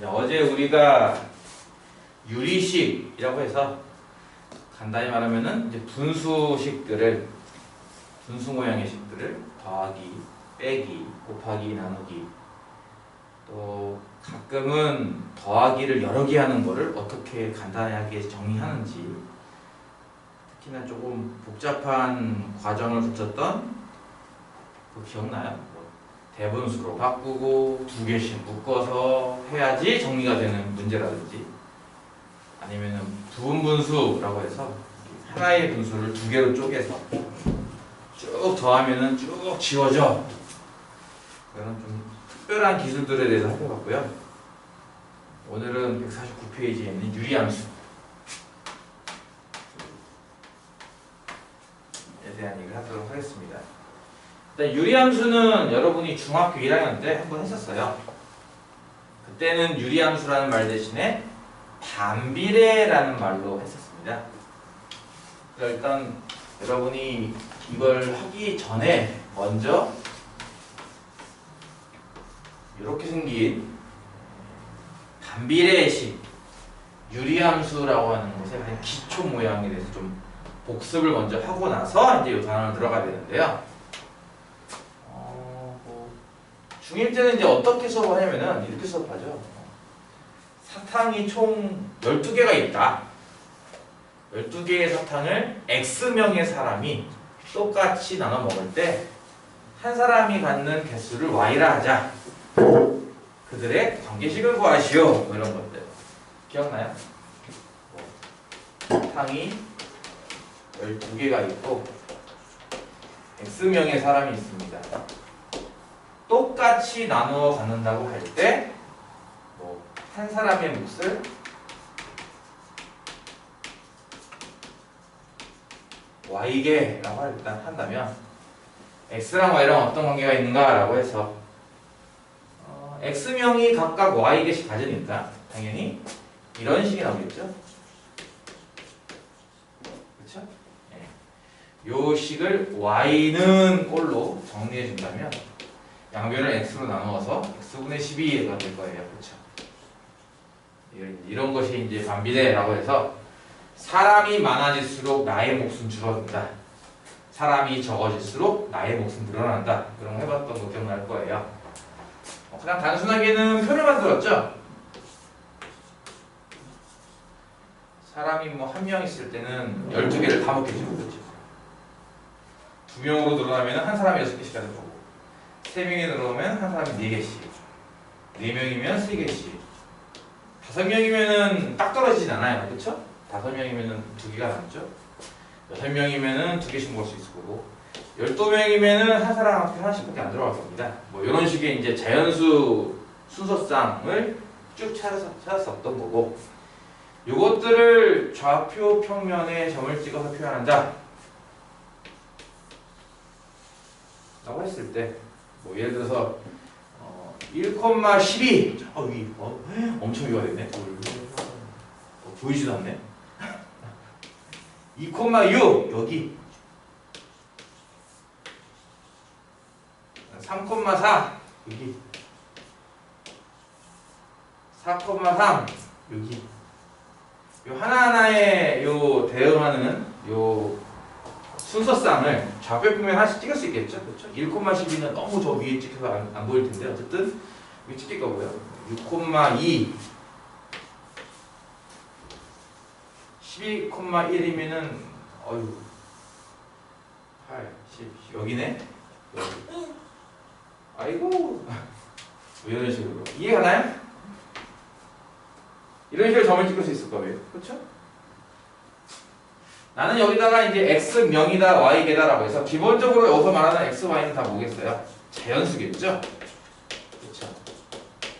어제 우리가 유리식이라고 해서 간단히 말하면은 이제 분수식들을 분수 모양의 식들을 더하기, 빼기, 곱하기, 나누기 또 가끔은 더하기를 여러 개 하는 거를 어떻게 간단하게 정리하는지 특히나 조금 복잡한 과정을 거쳤던 그거 기억나요? 대분수로 바꾸고 두 개씩 묶어서 해야지 정리가 되는 문제라든지 아니면은 부분분수라고 해서 하나의 분수를 두 개로 쪼개서 쭉 더하면은 쭉 지워져. 그런 좀 특별한 기술들에 대해서 살펴봤고요. 오늘은 149페이지에 있는 유리함수에 대한 얘기를 하도록 하겠습니다. 일단 유리함수는 여러분이 중학교 1학년 때 한번 했었어요. 그때는 유리함수라는 말 대신에 반비례라는 말로 했었습니다. 일단 여러분이 이걸 하기 전에 먼저 이렇게 생긴 반비례식 유리함수라고 하는 것의 가장 기초 모양에 대해서 좀 복습을 먼저 하고 나서 이제 이 단어로 들어가야 되는데요. 중1 때는 이제 어떻게 수업을 하냐면은 이렇게 수업하죠. 사탕이 총 12개가 있다. 12개의 사탕을 X명의 사람이 똑같이 나눠 먹을 때 한 사람이 갖는 개수를 Y라 하자. 그들의 관계식을 구하시오. 뭐 이런 것들. 기억나요? 사탕이 12개가 있고 X명의 사람이 있습니다. 똑같이 나누어 갖는다고 할 때 한 사람의 몫을 Y개라고 일단 한다면 X랑 Y랑 어떤 관계가 있는가 라고 해서 X명이 각각 Y개씩 가지니까 당연히 이런 식이 나오겠죠? 그렇죠? 네. 요 식을 Y는 꼴로 정리해 준다면 양변을 X로 나누어서 X분의 12가 될 거예요. 그렇죠? 이런 것이 이제 반비례라고 해서 사람이 많아질수록 나의 몫은 줄어든다. 사람이 적어질수록 나의 몫은 늘어난다. 그런 거 해봤던 거 기억날 거예요. 그냥 단순하게는 표를 만들었죠. 사람이 뭐 한 명 있을 때는 12개를 다 먹겠죠. 그렇죠? 두 명으로 늘어나면 한 사람이 6개씩 하는 거고 3명이 늘어나면 한 사람이 4개씩 4명이면 3개씩 5명이면은 딱 떨어지진 않아요. 그렇죠? 5명이면은 2개가 남죠. 6명이면은 2개씩 먹을 수 있을 거고 12명이면은 한 사람한테 하나씩밖에 안 들어갈 겁니다. 뭐 이런 식의 이제 자연수 순서상을 쭉 찾았었던 거고 요것들을 좌표 평면에 점을 찍어서 표현한다 라고 했을 때 뭐 예를 들어서 1,12 저 위 엄청 위가 됐네. 보이지도 않네. 2,6 여기 3,4 여기 4,3 여기 요 하나하나의 요 대응하는 요 순서상을 좌표 평면에 하나씩 찍을 수 있겠죠? 그렇죠? 1,12는 너무 저 위에 찍혀서 안 보일 텐데 어쨌든 여기 찍힐 거고요. 6,2 12,1이면은 어휴 8, 10 여기네? 여기. 아이고 이런 식으로 이해가나요? 이런 식으로 점을 찍을 수 있을 거예요. 그렇죠? 나는 여기다가 이제 X명이다 Y개다 라고 해서 기본적으로 여기서 말하는 X, Y는 다 뭐겠어요? 자연수겠죠? 그렇죠?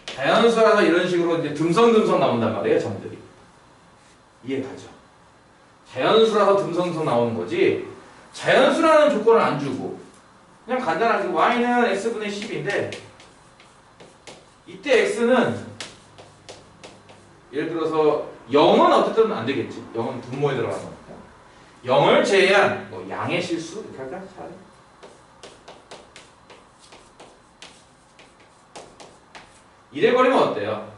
자연수라서 이런 식으로 이제 듬성듬성 나온단 말이에요. 점들이 이해가죠? 자연수라서 듬성듬성 나오는 거지 자연수라는 조건을 안 주고 그냥 간단하게 Y는 X분의 10인데 이때 X는 예를 들어서 0은 어쨌든 안 되겠지. 0은 분모에 들어가는 거니까 0을 제외한 뭐 양의 실수 이렇게 할까? 차라리 이래 버리면 어때요?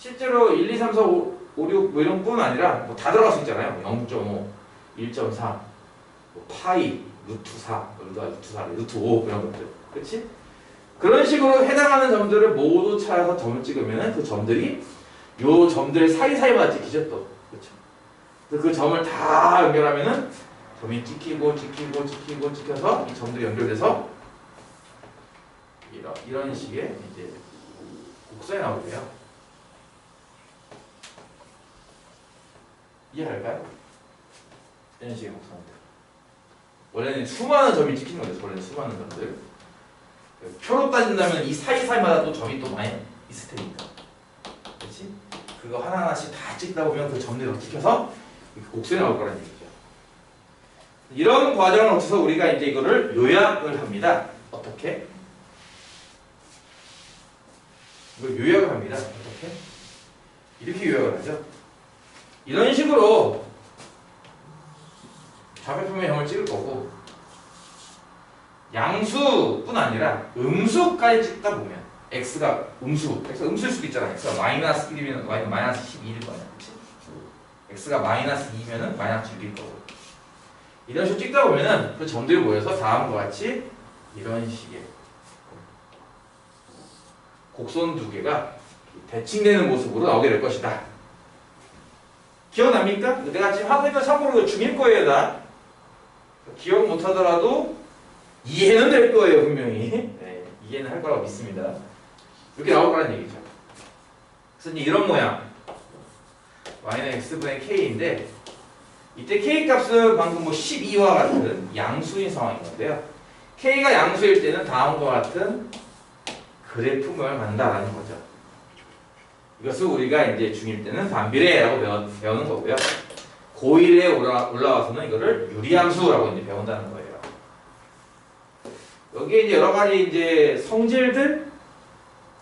실제로 1, 2, 3, 4, 5, 6 뭐 이런 뿐 아니라 뭐 다 들어갈 수 있잖아요. 0.5, 1.4, 뭐 파이, 루트 4, 루트 4, 루트 5 이런 것들. 그렇지? 그런 식으로 해당하는 점들을 모두 찾아서 점을 찍으면 그 점들이 요 점들 사이사이마다 찍히죠 또. 그렇죠? 그 점을 다 연결하면은 점이 찍히고 찍혀서 이 점들이 연결돼서 이런 식의 이제 곡선이 나오고요. 이해할까요? 이런 식의 곡선들. 원래는 수많은 점이 찍히는 거죠. 원래는 수많은 점들. 표로 따진다면 이 사이사이마다 또 점이 또 많이 있을 테니까. 그렇지? 그거 하나하나씩 다 찍다 보면 그 점들이 찍혀서 곡선이 나올 거라는 얘기죠. 이런 과정을 거쳐서 우리가 이제 이거를 요약을 합니다. 어떻게? 이걸 요약을 합니다. 어떻게? 이렇게 요약을 하죠. 이런 식으로 좌표표면 형을 찍을 거고 양수뿐 아니라 음수까지 찍다 보면 x가 음수일 수도 있잖아. x가 마이너스 1이면 y는 마이너스 12일 거냐. 그치? x가 마이너스 2면은 마이너스 6일 거고 이런 식으로 찍다 보면은 그 점들이 모여서 다음과 같이 이런 식의 곡선 두 개가 대칭되는 모습으로 나오게 될 것이다. 기억납니까? 내가 지금 하고 있는 참고로 중일 거예요, 다. 기억 못하더라도 이해는 될 거예요, 분명히. 네, 이해는 할 거라고 믿습니다. 이렇게 나올 거라는 얘기죠. 그래서 이제 이런 모양 y는 x분의 k인데 이때 k 값은 방금 뭐 12와 같은 양수인 상황인 건데요. k가 양수일 때는 다음과 같은 그래프 모양을 갖는다라는 거죠. 이것을 우리가 이제 중1 때는 반비례라고 배우는 거고요. 고1에 올라와서는 이거를 유리함수라고 이제 배운다는 거예요. 여기에 이제 여러 가지 이제 성질들이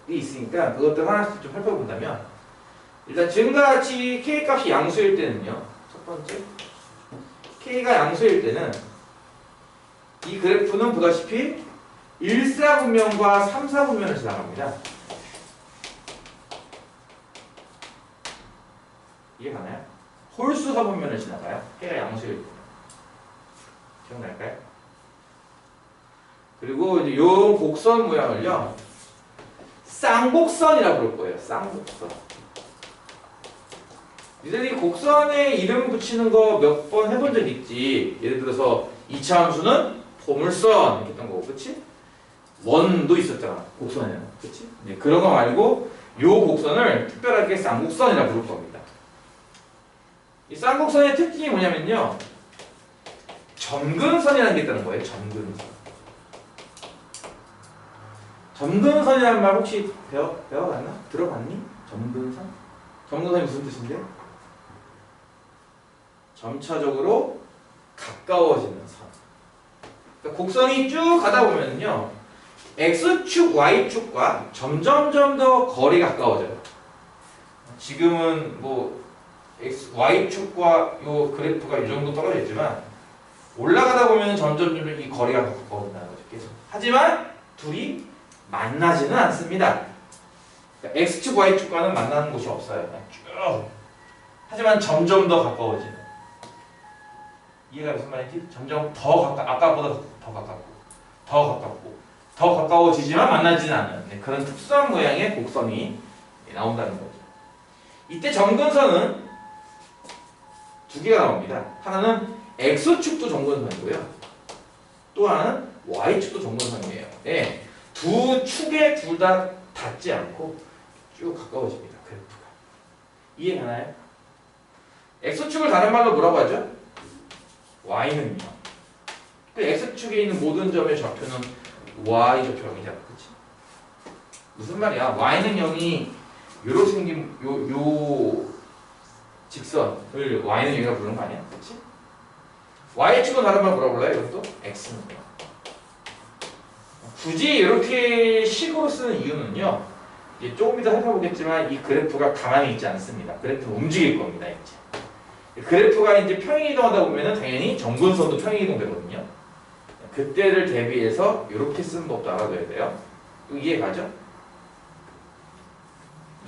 있으니까 그것들 하나씩 좀 살펴본다면 일단 지금과 같이 k 값이 양수일 때는요. 첫 번째 k가 양수일 때는 이 그래프는 보다시피 1사분면과 3사분면을 지나갑니다. 이해가나요? 홀수 사분면을 지나가요. k가 양수일 때. 기억날까요? 그리고 이제 요 곡선 모양을요. 쌍곡선이라고 부를 거예요. 쌍곡선. 니들이 곡선에 이름 붙이는 거 몇 번 해본 적 있지? 예를 들어서 2차 함수는 포물선 이렇게 했던 거고, 그치? 원도 있었잖아, 곡선에는. 그치? 네, 그런 거 말고 요 곡선을 특별하게 쌍곡선이라고 부를 겁니다. 이 쌍곡선의 특징이 뭐냐면요. 점근선이라는 게 있다는 거예요. 점근선. 점근선이라는 말 혹시 배워갔나? 들어봤니? 점근선? 점근선이 무슨 뜻인데? 점차적으로 가까워지는 선. 그러니까 곡선이 쭉 가다 보면요. X축, Y축과 점점점 더 거리가 가까워져요. 지금은 뭐 Y축과 요 그래프가 이 정도 떨어져 있지만 올라가다 보면 점점 이 거리가 가까워진다는 거죠. 계속. 하지만 둘이 만나지는 않습니다. 그러니까 X축, Y축과는 만나는 곳이 없어요. 그냥 쭉. 하지만 점점 더 가까워지는. 이해가 무슨 말인지? 점점 더 아까보다 더 가깝고, 더 가깝고, 더 가까워지지만 만나지는 않는 네, 그런 특수한 모양의 곡선이 나온다는 거죠. 이때 점근선은 두 개가 나옵니다. 하나는 X축도 점근선이고요. 또 하나는 Y축도 점근선이에요. 네, 두 축에 둘 다 닿지 않고 쭉 가까워집니다. 그래프가. 이해가나요? X축을 다른 말로 뭐라고 하죠? Y는요. 그 X축에 있는 모든 점의 좌표는 Y좌표입니다. 그치? 무슨 말이야? Y는 0이 요렇게 생긴 요 직선을 Y는 0이라고 부르는 거 아니야? 그치? Y축은 다른 말 뭐라고 불러요? 이것도 X는. 굳이 이렇게 식으로 쓰는 이유는요. 이제 조금 이따 살펴보겠지만 이 그래프가 가만히 있지 않습니다. 그래프는 움직일 겁니다. 이제. 그래프가 이제 평행이동하다 보면은 당연히 점근선도 평행이동되거든요. 그때를 대비해서 이렇게 쓰는 법도 알아둬야 돼요. 이해가죠?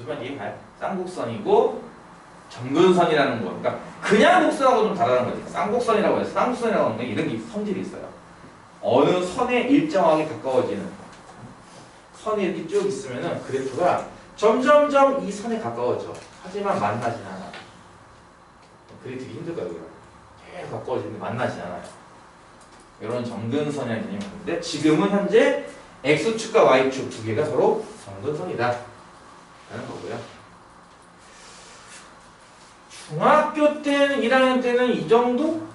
무슨 말인지 이해가요? 쌍곡선이고 점근선이라는 거. 그러니까 그냥 곡선하고 좀 다르다는 거지. 쌍곡선이라고 해서 쌍곡선이라고 하는 게 이런 게 성질이 있어요. 어느 선에 일정하게 가까워지는 선이 이렇게 쭉 있으면은 그래프가 점점점 이 선에 가까워져. 하지만 만나진 않아. 그래프기 힘들 거예요. 계속 가까워지는데 만나진 않아요. 이런 점근선이라는 개념이 있는데 지금은 현재 X축과 Y축 두 개가 서로 점근선이다 라는 거고요. 중학교 때는 1학년 때는 이 정도?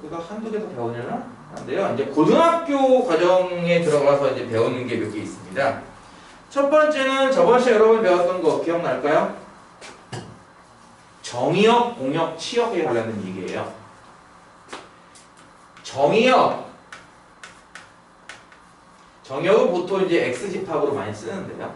우리가 한두 개 더 배우려나? 한데요. 이제 고등학교 과정에 들어가서 이제 배우는 게 몇 개 있습니다. 첫 번째는 저번 시간에 여러분 배웠던 거 기억날까요? 정의역, 공역, 치역에 관련된 얘기예요. 정의역은 보통 이제 X집합으로 많이 쓰는데요.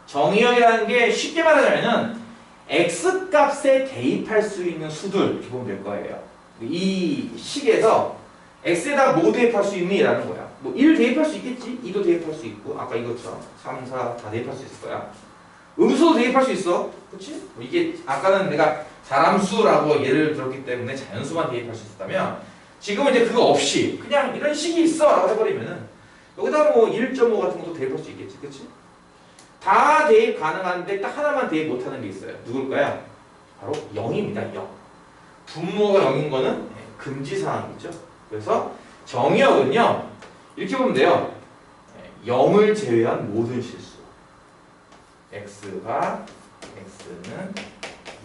정의역이라는 게 쉽게 말하자면은 X값에 대입할 수 있는 수들 이렇게 보면 될 거예요. 이 식에서 X에다 뭐 대입할 수 있니? 라는 거야. 뭐 1 대입할 수 있겠지? 2도 대입할 수 있고 아까 이것처럼 3, 4 다 대입할 수 있을 거야. 음수도 대입할 수 있어. 그치? 뭐 이게 아까는 내가 자람수라고 예를 들었기 때문에 자연수만 대입할 수 있었다면 지금은 이제 그거 없이 그냥 이런 식이 있어 라고 해버리면은 여기다 뭐 1.5 같은 것도 대입할 수 있겠지. 그치? 다 대입 가능한데 딱 하나만 대입 못하는 게 있어요. 누굴까요? 바로 0입니다. 0. 분모가 0인 거는 금지사항이죠. 그래서 정의역은요 이렇게 보면 돼요. 0을 제외한 모든 실수. X는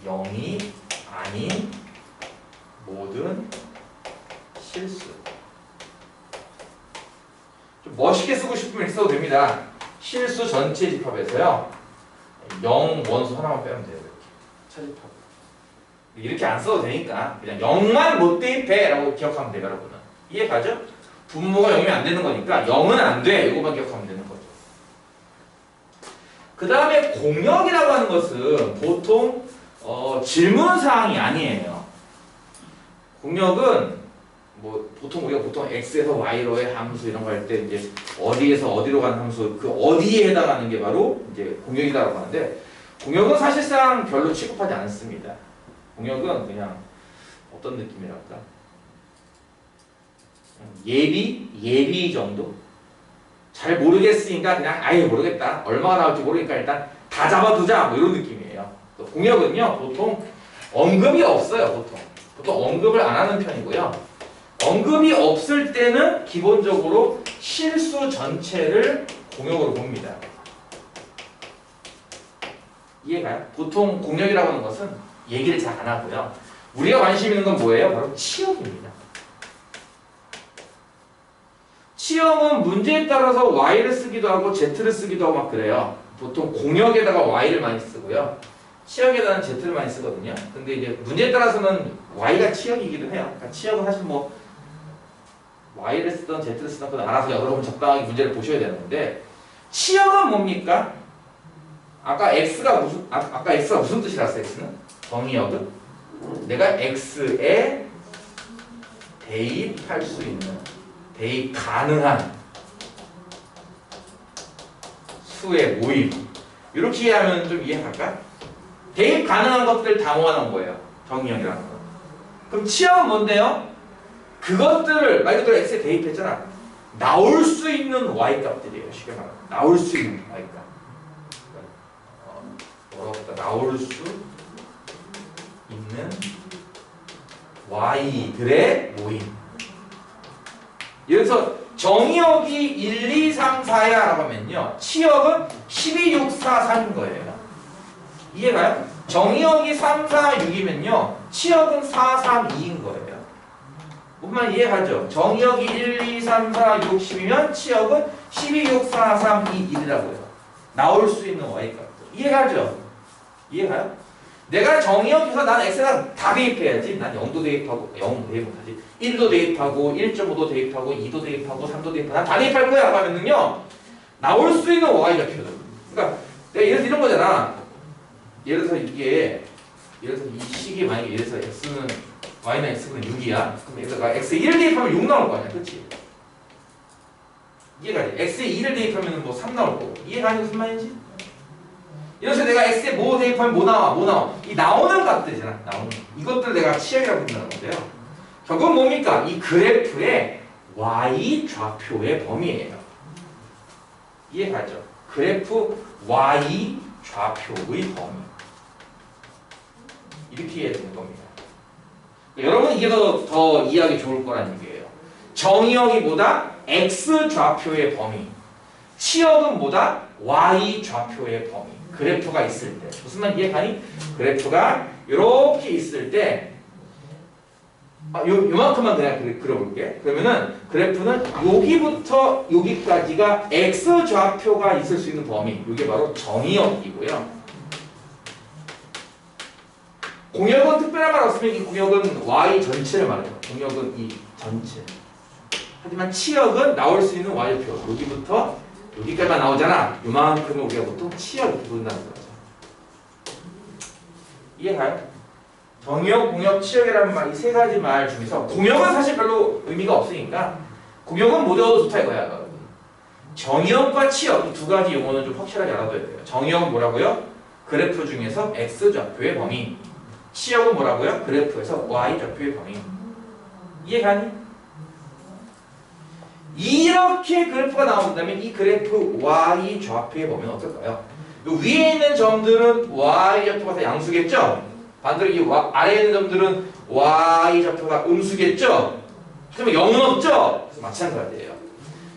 0이 아닌 모든 실수. 좀 멋있게 쓰고 싶으면 이렇게 써도 됩니다. 실수 전체 집합에서요 0 원수 하나만 빼면 돼요. 이렇게 차집합. 이렇게 안 써도 되니까 그냥 0만 못 대입해 라고 기억하면 돼요. 여러분은 이해가죠? 분모가 0이면 안 되는 거니까 0은 안 돼 이거만 기억하면 되는 거죠. 그 다음에 공역이라고 하는 것은 보통 질문사항이 아니에요. 공역은 뭐 보통 우리가 X에서 Y로의 함수 이런 거 할 때 이제 어디에서 어디로 가는 함수 그 어디에 해당하는 게 바로 이제 공역이라고 하는데 공역은 사실상 별로 취급하지 않습니다. 공역은 그냥 어떤 느낌이랄까? 예비 정도? 잘 모르겠으니까 그냥 아예 모르겠다. 얼마가 나올지 모르니까 일단 다 잡아두자 뭐 이런 느낌이에요. 공역은요 보통 언급이 없어요. 보통 언급을 안 하는 편이고요. 언급이 없을 때는 기본적으로 실수 전체를 공역으로 봅니다. 이해가요? 보통 공역이라고 하는 것은 얘기를 잘 안 하고요. 우리가 관심 있는 건 뭐예요? 바로 치역입니다. 치역은 문제에 따라서 Y를 쓰기도 하고 Z를 쓰기도 하고 막 그래요. 보통 공역에다가 Y를 많이 쓰고요. 치역에다가는 Z를 많이 쓰거든요. 근데 이제 문제에 따라서는 Y가 치역이기도 해요. 그러니까 치역은 사실 뭐 Y를 쓰던 Z를 쓰던 그건 알아서 여러분 적당하게 문제를 보셔야 되는 건데 치역은 뭡니까? 아까 X가 무슨 뜻이라서 X는? 정의역은 내가 X에 대입할 수 있는 대입 가능한 수의 모임 이렇게 이해하면 좀 이해할까? 대입 가능한 것들 다 모아놓은 거예요. 정의역이라는 거. 그럼 치역은 뭔데요? 그것들을 말 그대로 X에 대입했잖아. 나올 수 있는 Y값들이에요. 쉽게 말하면 나올 수 있는 Y값. 뭐라고 했다? 나올 수 있는 Y들의 모임. 예를 들어서 정의역이 1, 2, 3, 4야 라고 하면요 치역은 12, 6, 4, 3인 거예요. 이해가요? 정의역이 3, 4, 6이면요 치역은 4, 3, 2인 거예요. 무슨 말 이해가죠? 정의역이 1, 2, 3, 4, 6, 10이면 치역은 12, 6, 4, 3, 2, 1이라고요. 나올 수 있는 Y값들. 이해가죠? 이해가요? 내가 정의역에서 난 X에다 다 대입해야지. 난 0도 대입하고 0 대입 못하지. 1도 대입하고 1.5도 대입하고 2도 대입하고 3도 대입하고 난 다 대입할 거야 라고 하면은요 나올 수 있는 Y가 필요해. 그러니까 내가 예를 들어서 이런 거잖아. 예를 들어서 이게 예를 들어서 이 식이 만약에 예를 들어서 X는 Y는 X는 6이야. 그럼 X가 X에 1을 대입하면 6 나올 거 아니야. 그치? 이해가지? X에 2를 대입하면 뭐 3 나올 거고. 이해가니 무슨 말인지? 이런 식으로 내가 x에 뭐 대입하면 뭐 나와? 뭐 나와? 이 나오는 값들이잖아. 나오는 이것들 내가 치역이라고 부른다는 건데요. 결국은 뭡니까? 이 그래프의 y 좌표의 범위예요. 이해가죠? 그래프 y 좌표의 범위. 이렇게 이해해야 되는 겁니다. 여러분 이게 더 이해하기 좋을 거란 얘기예요. 정의역이 뭐다? x 좌표의 범위. 치역은 뭐다? y 좌표의 범위. 그래프가 있을 때 무슨 말 이해가니? 그래프가 이렇게 있을 때 요만큼만 그냥 그려볼게. 그러면은 그래프는 여기부터 여기까지가 x 좌표가 있을 수 있는 범위. 이게 바로 정의역이고요. 공역은 특별한 말 없으면 이 공역은 y 전체를 말해요. 공역은 이 전체. 하지만 치역은 나올 수 있는 y표. 여기부터 여기까지만 나오잖아. 요만큼을 우리가 보통 치역 이렇게 부른다는 거죠. 이해가요? 정의역, 공역, 치역이라는 말, 이 세 가지 말 중에서 공역은 사실 별로 의미가 없으니까 공역은 못 외워도 좋다 이거야. 여러분. 정의역과 치역 이 두 가지 용어는 좀 확실하게 알아둬야 돼요. 정의역은 뭐라고요? 그래프 중에서 x 좌표의 범위. 치역은 뭐라고요? 그래프에서 y 좌표의 범위. 이해가니? 이렇게 그래프가 나온다면 이 그래프 y 좌표의 범위는 어떨까요? 위에 있는 점들은 y 좌표가 양수겠죠? 반대로 이 아래에 있는 점들은 y 좌표가 음수겠죠? 그러면 0은 없죠? 그래서 마찬가지예요.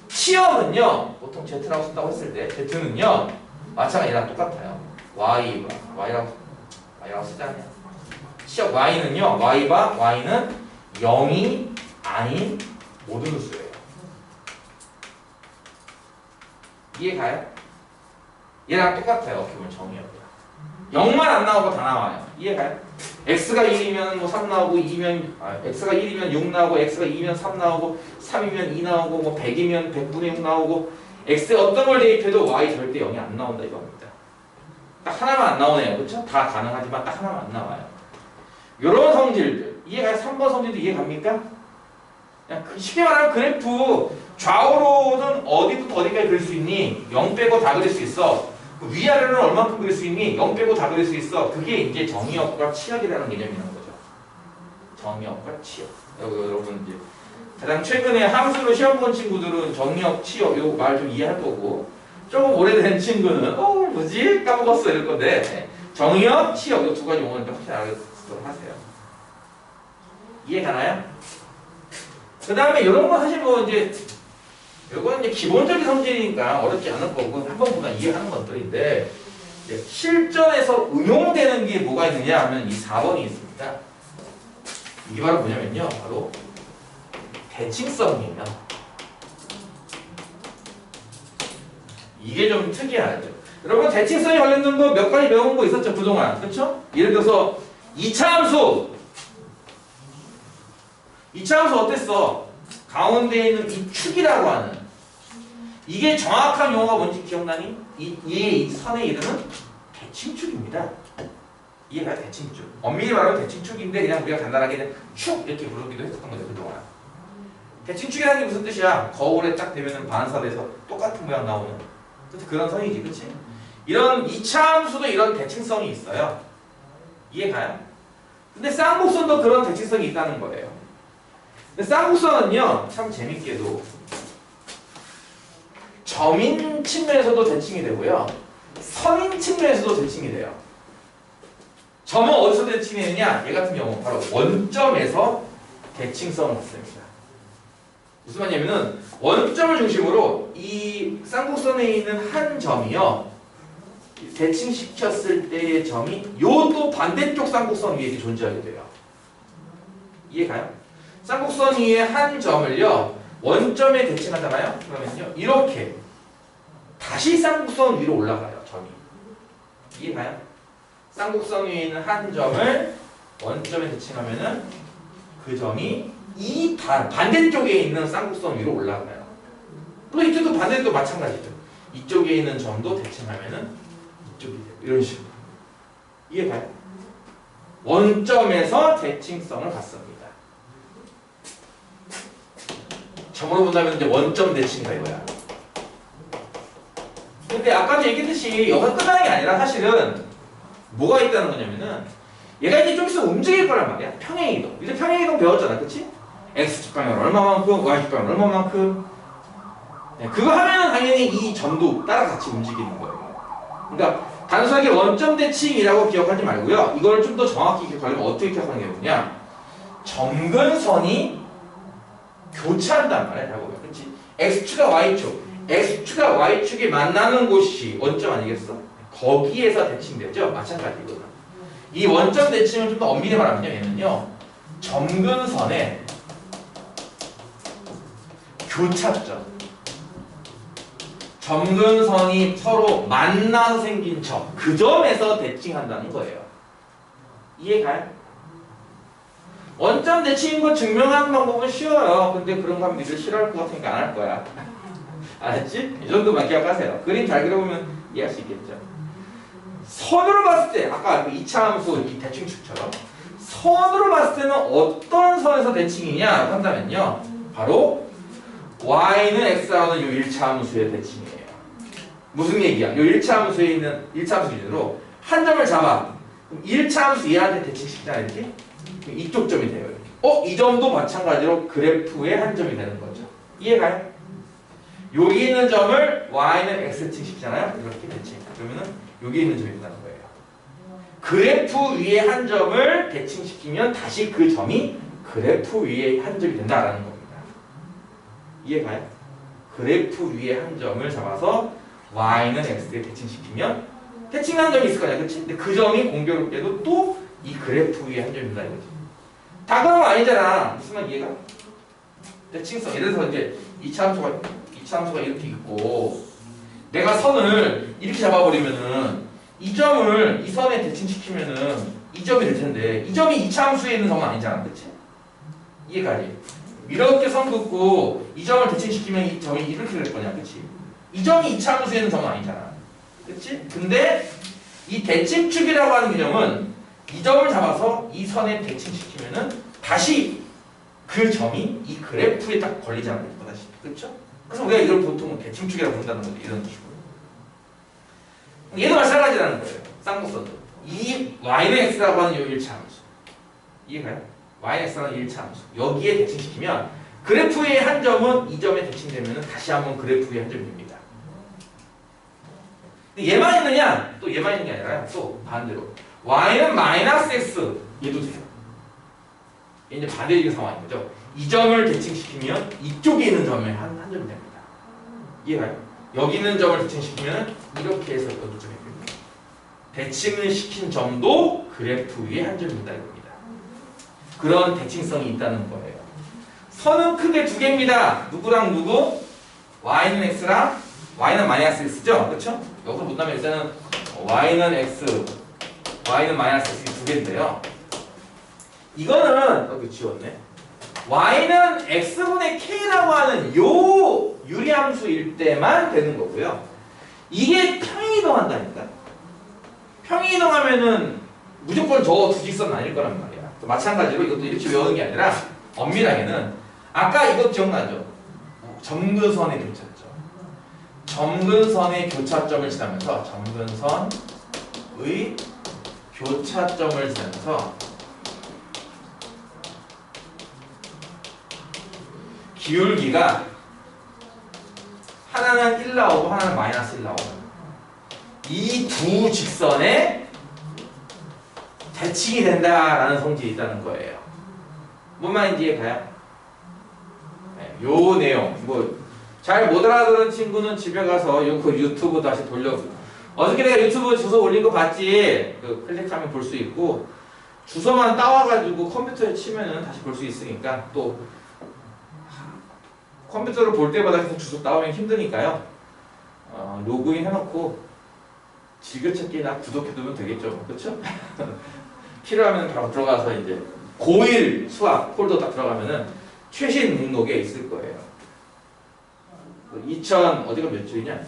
치역은요, 보통 z라고 쓴다고 했을 때 z는요, 마찬가지랑 똑같아요. y라고 쓰잖아요. 치역 y는요, y는 0이 아닌 모든 수예요. 이해가요? 얘랑 똑같아요. 어떻게 보면 정의역이야. 0만 안 나오고 다 나와요. 이해가요? x가 1이면 뭐 3 나오고 2면 x가 1이면 6 나오고 x가 2면 3 나오고 3이면 2 나오고 뭐 100이면 100분의 6 나오고 x에 어떤 걸 대입해도 y 절대 0이 안 나온다 이겁니다. 딱 하나만 안 나오네요. 그렇죠? 다 가능하지만 딱 하나만 안 나와요. 요런 성질들 이해가요? 3번 성질도 이해갑니까? 그냥 쉽게 말하면 그래프 좌우로는 어디부터 어디까지 그릴 수 있니? 0 빼고 다 그릴 수 있어. 그 위아래로는 얼마큼 그릴 수 있니? 0 빼고 다 그릴 수 있어. 그게 이제 정의역과 치역이라는 개념이라는 거죠. 정의역과 치역. 여러분 이제 가장 최근에 함수로 시험 본 친구들은 정의역, 치역 요 말 좀 이해할 거고 조금 오래된 친구는 뭐지? 까먹었어 이럴 건데 정의역, 치역 요 두 가지 용어는 좀 확실히 알아두도록 하세요. 이해가나요? 그 다음에 이런 거 사실 뭐 이제 이건 이제 기본적인 성질이니까 어렵지 않을 거고 한 번보다 이해하는 것들인데 실전에서 응용되는 게 뭐가 있느냐 하면 이 4번이 있습니다. 이게 바로 뭐냐면요. 바로 대칭성이에요. 이게 좀 특이하죠. 여러분 대칭성에 관련된 거 몇 가지 배운 거 있었죠 그동안. 그렇죠? 예를 들어서 2차 함수. 2차 함수 어땠어? 가운데 있는 이 축이라고 하는 이게 정확한 용어가 뭔지 기억나니? 이 선의 이름은 대칭축입니다. 이해가 대칭축. 엄밀히 말하면 대칭축인데 그냥 우리가 간단하게 축 이렇게 부르기도 했었던 거죠 그동안. 대칭축이라는 게 무슨 뜻이야? 거울에 딱 대면은 반사돼서 똑같은 모양 나오는 그런 선이지, 그렇지? 이런 2차 함수도 이런 대칭성이 있어요. 이해가요? 근데 쌍곡선도 그런 대칭성이 있다는 거예요. 근데 쌍곡선은요 참 재밌게도 점인 측면에서도 대칭이 되고요 선인 측면에서도 대칭이 돼요. 점은 어디서 대칭이 되느냐? 얘 같은 경우 바로 원점에서 대칭성을 갖습니다. 무슨 말이냐면은 원점을 중심으로 이 쌍곡선에 있는 한 점이요 대칭시켰을 때의 점이 요 또 반대쪽 쌍곡선 위에 존재하게 돼요. 이해가요? 쌍곡선 위에 한 점을요 원점에 대칭하잖아요. 그러면요 이렇게 다시 쌍곡선 위로 올라가요. 점이. 이해가요? 쌍곡선 위에 있는 한 점을 원점에 대칭하면은 그 점이 이 반대쪽에 있는 쌍곡선 위로 올라가요. 또 이쪽도 반대도 마찬가지죠. 이쪽에 있는 점도 대칭하면은 이쪽이 돼요. 이런 식으로. 이해가요? 원점에서 대칭성을 갖습니다. 점으로 본다면 이제 원점 대칭이다 이거야. 근데 아까도 얘기했듯이 여기서 끝나는 게 아니라 사실은 뭐가 있다는 거냐면은 얘가 이제 좀 있으면 움직일 거란 말이야. 평행이동. 이제 평행이동 배웠잖아. 그치? X축 방향 얼마만큼, Y축 방향 얼마만큼. 네, 그거 하면은 당연히 이 점도 따라 같이 움직이는 거예요. 그러니까 단순하게 원점 대칭이라고 기억하지 말고요. 이걸 좀 더 정확히 기억하려면 어떻게 기억하는 게 좋냐? 점근선이 교차한단 말이야. 잘 보면. 그치? X축과 Y축. X축과 Y축이 만나는 곳이 원점 아니겠어? 거기에서 대칭되죠? 마찬가지거든. 이 원점 대칭을 좀 더 엄밀히 말하면 얘는요. 점근선의 교차점. 점근선이 서로 만나서 생긴 점. 그 점에서 대칭한다는 거예요. 이해가요? 원점 대칭인 거 증명하는 방법은 쉬워요. 근데 그런 거 하면 니들 싫어할 것 같으니까 안 할 거야. 알았지? 이 정도만 기억하세요. 그림 잘 그려보면 이해할 수 있겠죠. 선으로 봤을 때, 아까 그 2차 함수 이 대칭축처럼 선으로 봤을 때는 어떤 선에서 대칭이냐 한다면요. 바로 y는 x라는 요 1차 함수의 대칭이에요. 무슨 얘기야? 요 1차 함수에 있는 1차 함수 기준으로 한 점을 잡아. 그럼 1차 함수 얘한테 대칭시키잖아 이렇게. 이쪽 점이 돼요. 이렇게. 이 점도 마찬가지로 그래프의 한 점이 되는 거죠. 이해가요? 여기 있는 점을 y는 x 대칭시키잖아요. 이렇게 대칭. 그러면은 여기 있는 점이 된다는 거예요. 그래프 위에 한 점을 대칭시키면 다시 그 점이 그래프 위에 한 점이 된다라는 겁니다. 이해가요? 그래프 위에 한 점을 잡아서 y는 x에 대칭시키면 대칭하는 점이 있을 거냐, 그치? 근데 그 점이 공교롭게도 또 이 그래프 위에 한 점이 된다 이거지. 다 그런 거 아니잖아. 무슨 말 이해가? 대칭성. 예를 들어서 이제 2차 함수가 이렇게 있고 내가 선을 이렇게 잡아버리면은 이 점을 이 선에 대칭시키면은 이 점이 될 텐데 이 점이 2차 함수에 있는 점은 아니잖아, 그치? 이해가지? 이렇게 선 긋고 이 점을 대칭시키면 이 점이 이렇게 될 거냐, 그치? 이 점이 2차 함수에 있는 점은 아니잖아, 그치? 근데 이 대칭축이라고 하는 개념은 이 점을 잡아서 이 선에 대칭시키면은 다시 그 점이 이 그래프에 딱 걸리잖아, 다시, 그렇죠? 그래서 우리가 이걸 보통 대칭축이라고 부른다는 거죠, 이런 식으로. 얘도 마찬가지라는 거예요. 쌍곡선도. 이 y는 x라고 하는 요 1차 함수. 이해가요? y는 x라는 1차 함수. 여기에 대칭시키면 그래프의 한 점은 이 점에 대칭되면 다시 한번 그래프의 한 점이 됩니다. 근데 얘만 있느냐? 또 얘만 있는 게 아니라 또 반대로 y는 마이너스 x 얘도 돼요. 이제 반대적인 상황인 거죠. 이 점을 대칭시키면 이쪽에 있는 점에 한 점이 됩니다. 이해가요? 여기 있는 점을 대칭시키면 이렇게 해서 여기 점이 됩니다. 대칭을 시킨 점도 그래프 위에 한 점이 된다 이겁니다. 그런 대칭성이 있다는 거예요. 선은 크게 두 개입니다. 누구랑 누구? y는 x랑 y는 마이너스 x죠? 그렇죠? 여기서 본다면 일단은 y는 x, y는 마이너스 x 두 개인데요. 이거는 여기 지웠네. y는 x분의 k라고 하는 요 유리함수일 때만 되는 거고요. 이게 평행이동한다니까. 평행이동하면은 무조건 저 두 직선은 아닐 거란 말이야. 마찬가지로 이것도 이렇게 외우는 게 아니라 엄밀하게는 아까 이거 기억나죠? 점근선의 교차점. 점근선의 교차점을 지나면서 점근선의 교차점을 지나면서 기울기가 하나는 1 나오고 하나는 마이너스 1 나오고 이 두 직선에 대칭이 된다라는 성질이 있다는 거예요. 뭔 말인지 이해가요? 네, 요 내용 뭐 잘 못 알아들은 친구는 집에 가서 요 유튜브 다시 돌려보고 어저께 내가 유튜브 주소 올린 거 봤지? 그 클릭하면 볼 수 있고 주소만 따와가지고 컴퓨터에 치면은 다시 볼 수 있으니까 또 컴퓨터를 볼 때마다 계속 주소 따오면 힘드니까요. 로그인 해놓고 즐겨찾기나 구독해두면 되겠죠. 그렇죠? 필요하면 바로 들어가서 이제 고1 수학 폴더 딱 들어가면은 최신 목록에 있을 거예요. 어디가 몇 주이냐?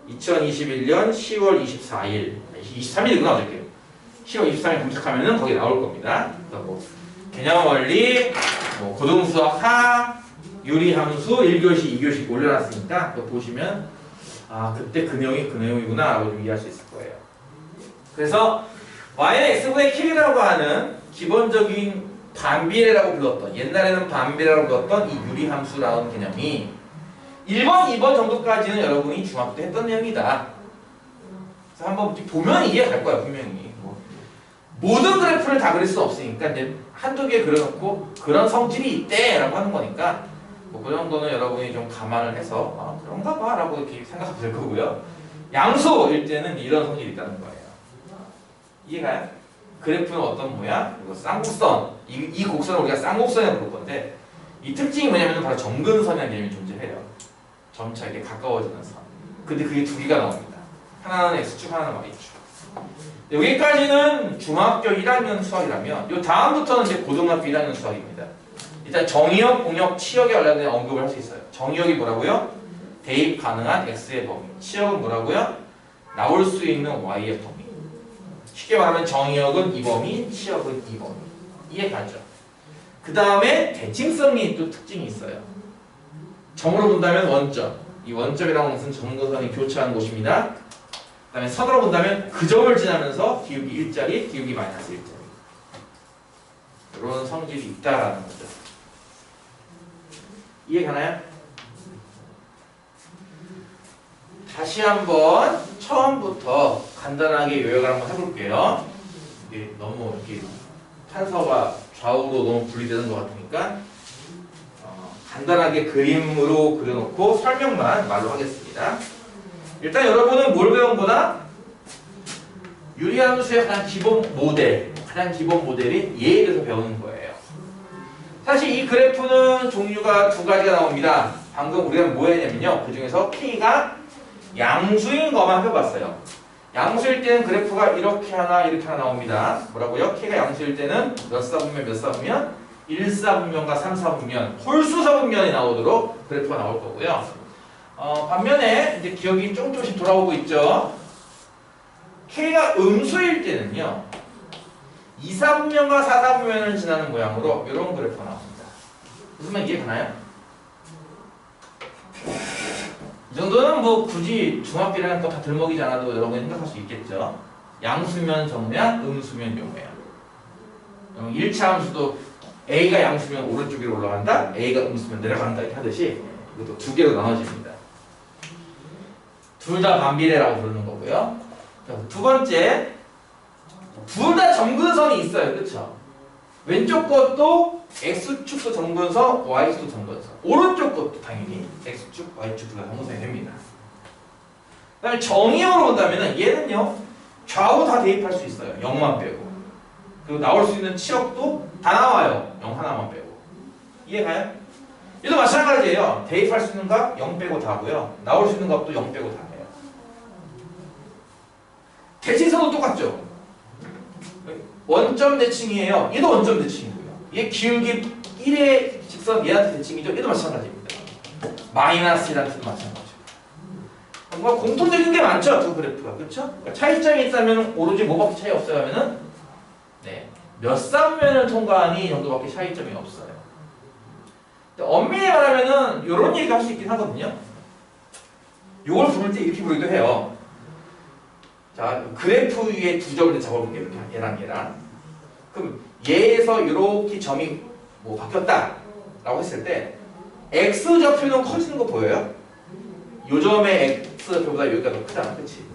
2021년 10월 24일 23일이구나 어저께 10월 23일 검색하면은 거기 나올 겁니다. 그래서 뭐 개념 원리, 뭐 고등수학 하, 유리함수 1교시, 2교시 올려놨으니까 그거 보시면 아 그때 그 내용이 그 내용이구나 라고 좀 이해할 수 있을 거예요. 그래서 y는 x분의 k라고 하는 기본적인 반비례라고 불렀던, 옛날에는 반비례라고 불렀던 이 유리함수라는 개념이 1번, 2번 정도까지는 여러분이 중학교 때 했던 내용이다. 그래서 한번 보면 이해갈 거야 분명히. 모든 그래프를 다 그릴 수 없으니까 이제 한두 개 그려놓고 그런 성질이 있대 라고 하는 거니까 그 정도는 여러분이 좀 감안을 해서 아 그런가 봐 라고 이렇게 생각하면 될 거고요. 양수일 때는 이런 성질이 있다는 거예요. 이해가요? 그래프는 어떤 모양? 이거 쌍곡선. 이 곡선을 우리가 쌍곡선이라고 부를 건데 이 특징이 뭐냐면 바로 점근선이라는 개념이 존재해요. 점차 이렇게 가까워지는 선. 근데 그게 두 개가 나옵니다. 하나는 X축, 하나는 Y축. 여기까지는 중학교 1학년 수학이라면 요 다음부터는 이제 고등학교 1학년 수학입니다. 일단 정의역, 공역, 치역에 관련된 언급을 할 수 있어요. 정의역이 뭐라고요? 대입 가능한 X의 범위. 치역은 뭐라고요? 나올 수 있는 Y의 범위. 쉽게 말하면 정의역은 이 범위, 치역은 이 범위. 이해가죠? 그 다음에 대칭성이 또 특징이 있어요. 점으로 본다면 원점. 이 원점이라는 것은 점근선이 교차하는 곳입니다. 그 다음에 선으로 본다면 그 점을 지나면서 기울기 1짜리, 기울기 마이너스 1짜리. 이런 성질이 있다라는 거죠. 이해가나요? 다시 한번 처음부터 간단하게 요약을 한번 해볼게요. 이게 너무 이렇게 판서가 좌우로 너무 분리되는 것 같으니까 간단하게 그림으로 그려놓고 설명만 말로 하겠습니다. 일단 여러분은 뭘 배운 거다? 유리함수의 가장 기본 모델인 얘에 대해서 배우는 거예요. 사실 이 그래프는 종류가 두 가지가 나옵니다. 방금 우리가 뭐 했냐면요. 그 중에서 K가 양수인 것만 해봤어요. 양수일 때는 그래프가 이렇게 하나 나옵니다. 뭐라고요? K가 양수일 때는 몇 사분면 몇 사분면? 1사분면과 3사분면, 홀수사분면이 나오도록 그래프가 나올 거고요. 반면에 이제 기억이 조금씩 돌아오고 있죠. K가 음수일 때는요. 2사분면과 4사분면을 지나는 모양으로 이런 그래프가 나옵니다. 무슨 말 이해가나요? 이 정도는 뭐 굳이 중학교라는 거 다 들먹이지 않아도 여러분이 생각할 수 있겠죠. 양수면 저 모양, 음수면 요 모양. 1차 함수도 A가 양수면 오른쪽 위로 올라간다, A가 음수면 내려간다 이렇게 하듯이 이것도 두 개로 나눠집니다. 둘 다 반비례라고 부르는 거고요. 두 번째, 둘 다 점근선이 있어요. 그렇죠? 왼쪽 것도 X축도 점근선, Y축도 점근선. 오른쪽 것도 당연히 X축, Y축 두 다 점근선이 됩니다. 그 다음에 정의역으로 본다면 얘는요. 좌우 다 대입할 수 있어요. 0만 빼고. 그리고 나올 수 있는 치역도 다 나와요. 0 하나만 빼고. 이해가요? 얘도 마찬가지예요. 대입할 수 있는 값 0 빼고 다고요. 나올 수 있는 값도 0 빼고 다 해요. 대칭선도 똑같죠? 원점 대칭이에요. 얘도 원점 대칭이고요. 얘 기울기 1의 직선 얘한테 대칭이죠. 얘도 마찬가지입니다. 마이너스 1한테도 마찬가지고. 뭔가 공통적인 게 많죠? 두 그래프가. 그렇죠? 그러니까 차이점이 있다면 오로지 뭐밖에 차이 없어요 하면은 몇 사분면을 통과하니 정도밖에 차이점이 없어요. 엄밀히 말하면은 이런 얘기가 할 수 있긴 하거든요. 이걸 부를 때 이렇게 부르기도 해요. 자, 그래프 위에 두 점을 잡아볼게요. 이렇게 얘랑. 그럼 얘에서 이렇게 점이 뭐 바뀌었다라고 했을 때 x 좌표는 커지는 거 보여요? 요 점의 x 좌표보다 여기가 더 크잖아, 그렇지?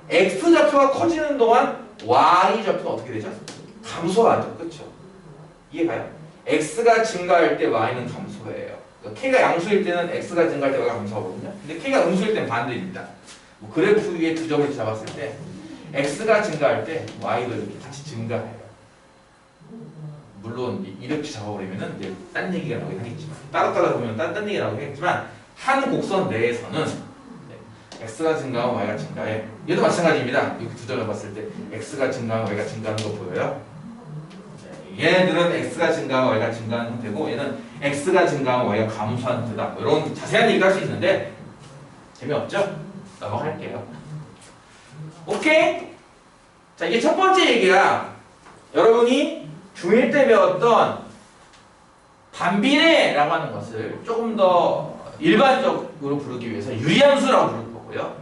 x 좌표가 커지는 동안 y 좌표는 어떻게 되죠? 감소하죠, 그렇죠? 이해가요? x가 증가할 때 y는 감소해요. 그러니까 k가 양수일 때는 x가 증가할 때 y가 감소하거든요. 근데 k가 음수일 때는 반대입니다. 뭐 그래프 위에 두 점을 잡았을 때 x가 증가할 때 y도 이렇게 같이 증가해요. 물론 이렇게 잡아버리면은 이제 딴 얘기가 나오긴 하겠지만 따로따로 보면 딴 얘기가 나오긴 하겠지만 한 곡선 내에서는 x가 증가하면 y가 증가해. 얘도 마찬가지입니다. 이렇게 두 점을 봤을 때 x가 증가하면 y가 증가하는 거 보여요? 얘네들은 x가 증가하면 y가 증가하는 형태고 얘는 x가 증가하면 y가 감소하는 형태다. 이런 자세한 얘기를 할 수 있는데 재미없죠? 넘어갈게요. 오케이? 자, 이게 첫 번째 얘기가 여러분이 중1 때 배웠던 반비례라고 하는 것을 조금 더 일반적으로 부르기 위해서 유리함수라고 부를 거고요.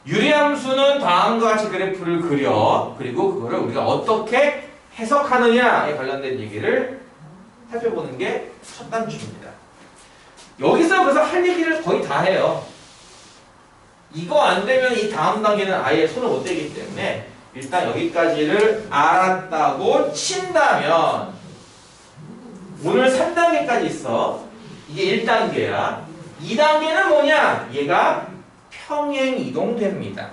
유리함수는 다음과 같이 그래프를 그려 그리고 그거를 우리가 어떻게 해석하느냐에 관련된 얘기를 살펴보는 게 첫 단추입니다. 여기서 그래서 할 얘기를 거의 다 해요. 이거 안 되면 이 다음 단계는 아예 손을 못 대기 때문에 일단 여기까지를 알았다고 친다면 오늘 3단계까지 있어. 이게 1단계야. 2단계는 뭐냐? 얘가 평행 이동됩니다.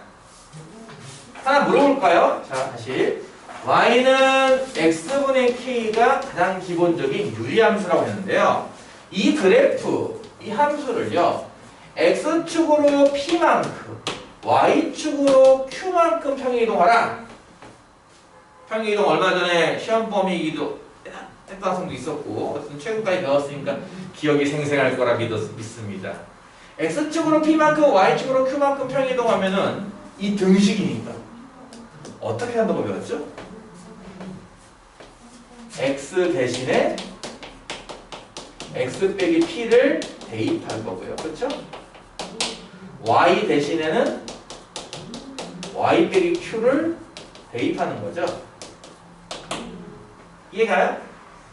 하나 물어볼까요? 자, 다시. y는 x분의 k가 가장 기본적인 유리함수라고 했는데요. 이 그래프, 이 함수를요. x축으로 p만큼, y축으로 q만큼 평행이동하라. 평행이동 얼마 전에 시험 범위기도 했던 학생도 있었고 어쨌든 최근까지 배웠으니까 기억이 생생할 거라 믿습니다. x축으로 p만큼, y축으로 q만큼 평행이동하면은 이 등식이니까 어떻게 한다고 배웠죠? x 대신에 x 빼기 p를 대입할 거고요. 그렇죠? y 대신에는 y 빼기 q를 대입하는 거죠. 이해가요?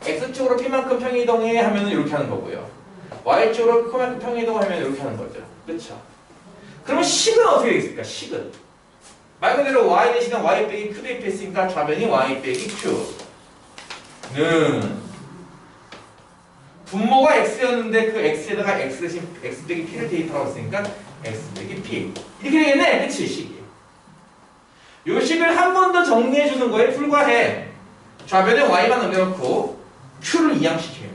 x축으로 p만큼 평행이동해 하면 이렇게 하는 거고요. y축으로 q만큼 평행이동하면 이렇게 하는 거죠. 그렇죠? 그러면 식은 어떻게 되겠습니까? 식은 말 그대로 y 대신에 y 빼기 q 대입했으니까 좌변이 y 빼기 q는 분모가 x였는데 그 x에다가 x 대신 x 빼기 p를 대입하라고 했으니까 x 빼기 p 이렇게 되겠네. 그치? 식이 요 식을 한 번 더 정리해 주는 거에 불과해. 좌변에 y만 남겨놓고 q를 이항시키면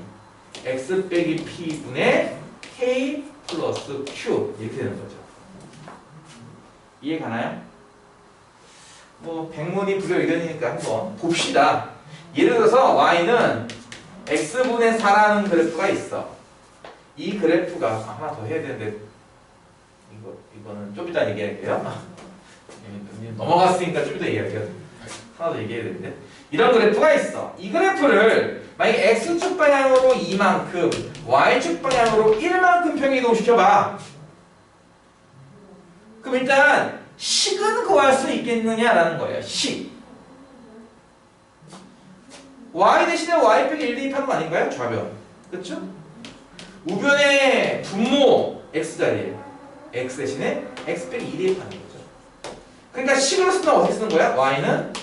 x 빼기 p분의 k 플러스 q 이렇게 되는 거죠. 이해 가나요? 뭐 백문이 불여일견이니까 한번 봅시다. 예를 들어서 y는 x분의 4라는 그래프가 있어. 이 그래프가 하나 더 해야 되는데 이거는 좀 이따 얘기할게요. 넘어갔으니까 좀 이따 얘기할게요. 하나 더 얘기해야 되는데 이런 그래프가 있어. 이 그래프를 만약에 x축 방향으로 2만큼 y축 방향으로 1만큼 평행이동 시켜봐. 그럼 일단 식은 구할 수 있겠느냐라는 거예요. 식. y 대신에 y 빼기 1 대입하는 거 아닌가요? 좌변. 그렇죠? 우변의 분모 x자리에 x 대신에 x 빼기 2 대입하는 거죠. 그러니까 식으로 쓰면 어떻게 쓰는 거야? y는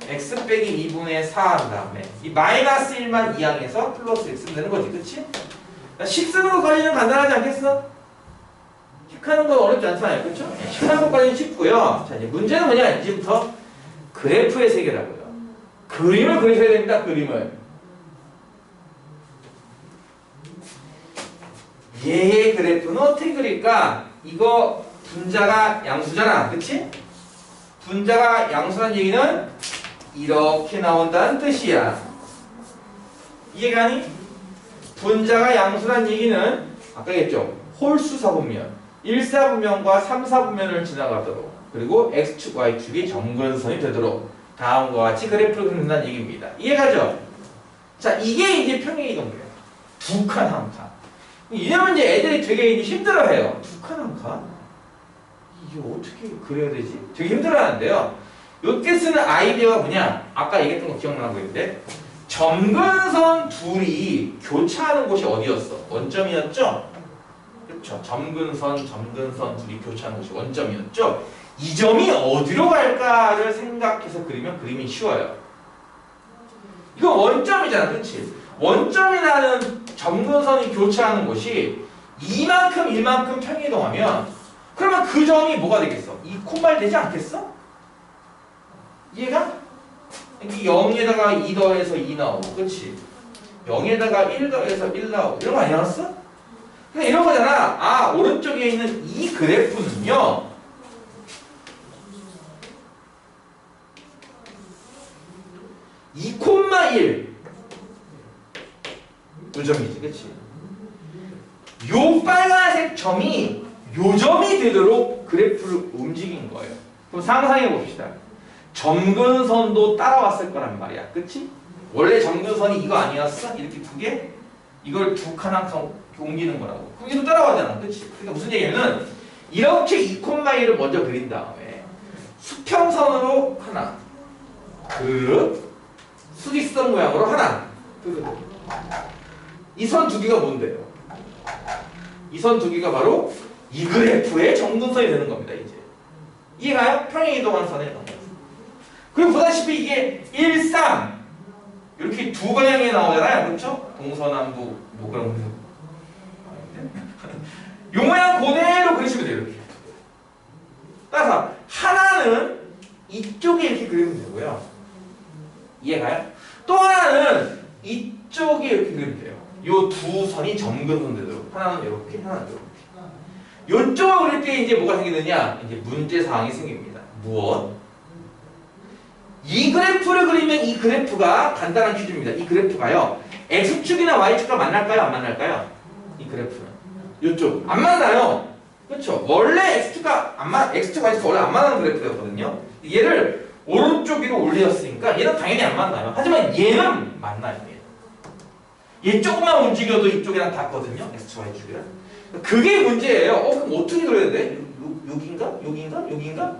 x 빼기 2분의 4 한 다음에 이 마이너스 1만 이항해서 플러스 x면 되는 거지. 그치? 그러니까 식 쓰는 것까지는 간단하지 않겠어? 식 하는 건 어렵지 않잖아요. 그쵸? 식 하는 것까지는 쉽고요. 자, 이제 문제는 뭐냐? 이제부터 그래프의 세계라고요. 그림을 그리셔야 됩니다. 그림을. 얘의 그래프는 어떻게 그릴까? 이거 분자가 양수잖아. 그치? 분자가 양수란 얘기는 이렇게 나온다는 뜻이야. 이해가니? 분자가 양수란 얘기는 아까 했죠. 홀수 사분면 1사분면과 3사분면을 지나가도록 그리고 x축, y축이 점근선이 되도록 다음과 같이 그래프를 그린다는 얘기입니다. 이해가죠? 자, 이게 이제 평행이동이에요. 두 칸 한 칸. 이러면 이제 애들이 되게 이제 힘들어해요. 두 칸 한 칸? 이게 어떻게 그려야 되지? 되게 힘들어하는데요. 이때 쓰는 아이디어가 뭐냐? 아까 얘기했던 거 기억나고 있는데 점근선 둘이 교차하는 곳이 어디였어? 원점이었죠? 그렇죠. 점근선 둘이 교차하는 곳이 원점이었죠? 이 점이 어디로 갈까를 생각해서 그리면 그림이 쉬워요. 이거 원점이잖아. 그렇지? 원점이라는 점근선이 교차하는 곳이 이만큼 1만큼 평행이동하면 그러면 그 점이 뭐가 되겠어? 이 콤말 되지 않겠어? 이해가? 0에다가 2 더해서 2 나오고 그렇지? 0에다가 1 더해서 1 나오고 이런 거 아니었어? 그냥 이런 거잖아. 아, 오른쪽에 있는 이 그래프는요 2,1 요 점이지. 그치? 요 빨간색 점이 요 점이 되도록 그래프를 움직인 거예요. 그럼 상상해 봅시다. 점근선도 따라왔을 거란 말이야. 그치? 원래 정근선이 이거 아니었어? 이렇게 두 개? 이걸 두 칸 옮기는 거라고. 그럼 얘도 따라가잖아. 그치? 그러니까 무슨 얘기냐면 이렇게 2,1을 먼저 그린 다음에 수평선으로 하나, 수직선 모양으로 하나. 이 선 두 개가 뭔데요? 이 선 두 개가 바로 이 그래프의 정근선이 되는 겁니다. 이제 이해가요? 평행이동한 선에 넣은 거예요. 그리고 보다시피 이게 1, 3 이렇게 두 방향이 나오잖아요. 그렇죠? 동서남북 뭐 그런 거. 요 모양 그대로 그리시면 돼요. 이렇게. 따라서 하나는 이쪽에 이렇게 그리면 되고요. 이해가요? 또 하나는 이쪽에 이렇게 그리면 돼요. 요 두 선이 점근선 되도록. 하나는 이렇게, 하나는 이렇게. 요쪽을 그릴 때 이제 뭐가 생기느냐? 이제 문제 사항이 생깁니다. 무엇? 이 그래프를 그리면 이 그래프가 간단한 퀴즈입니다. 이 그래프가요. X축이나 Y축과 만날까요? 안 만날까요? 이 그래프는. 요쪽. 안 만나요. 그렇죠? 원래 X축과 X축, Y축과 원래 안 만나는 그래프였거든요. 얘를 오른쪽 위로 올렸으니까 얘는 당연히 안 만나요. 하지만 얘는 만나요. 얘 조금만 움직여도 이쪽이랑 닿거든요. X축, Y축이랑. 그게 문제예요. 그럼 어떻게 그려야 돼? 여긴가? 여긴가? 여긴가?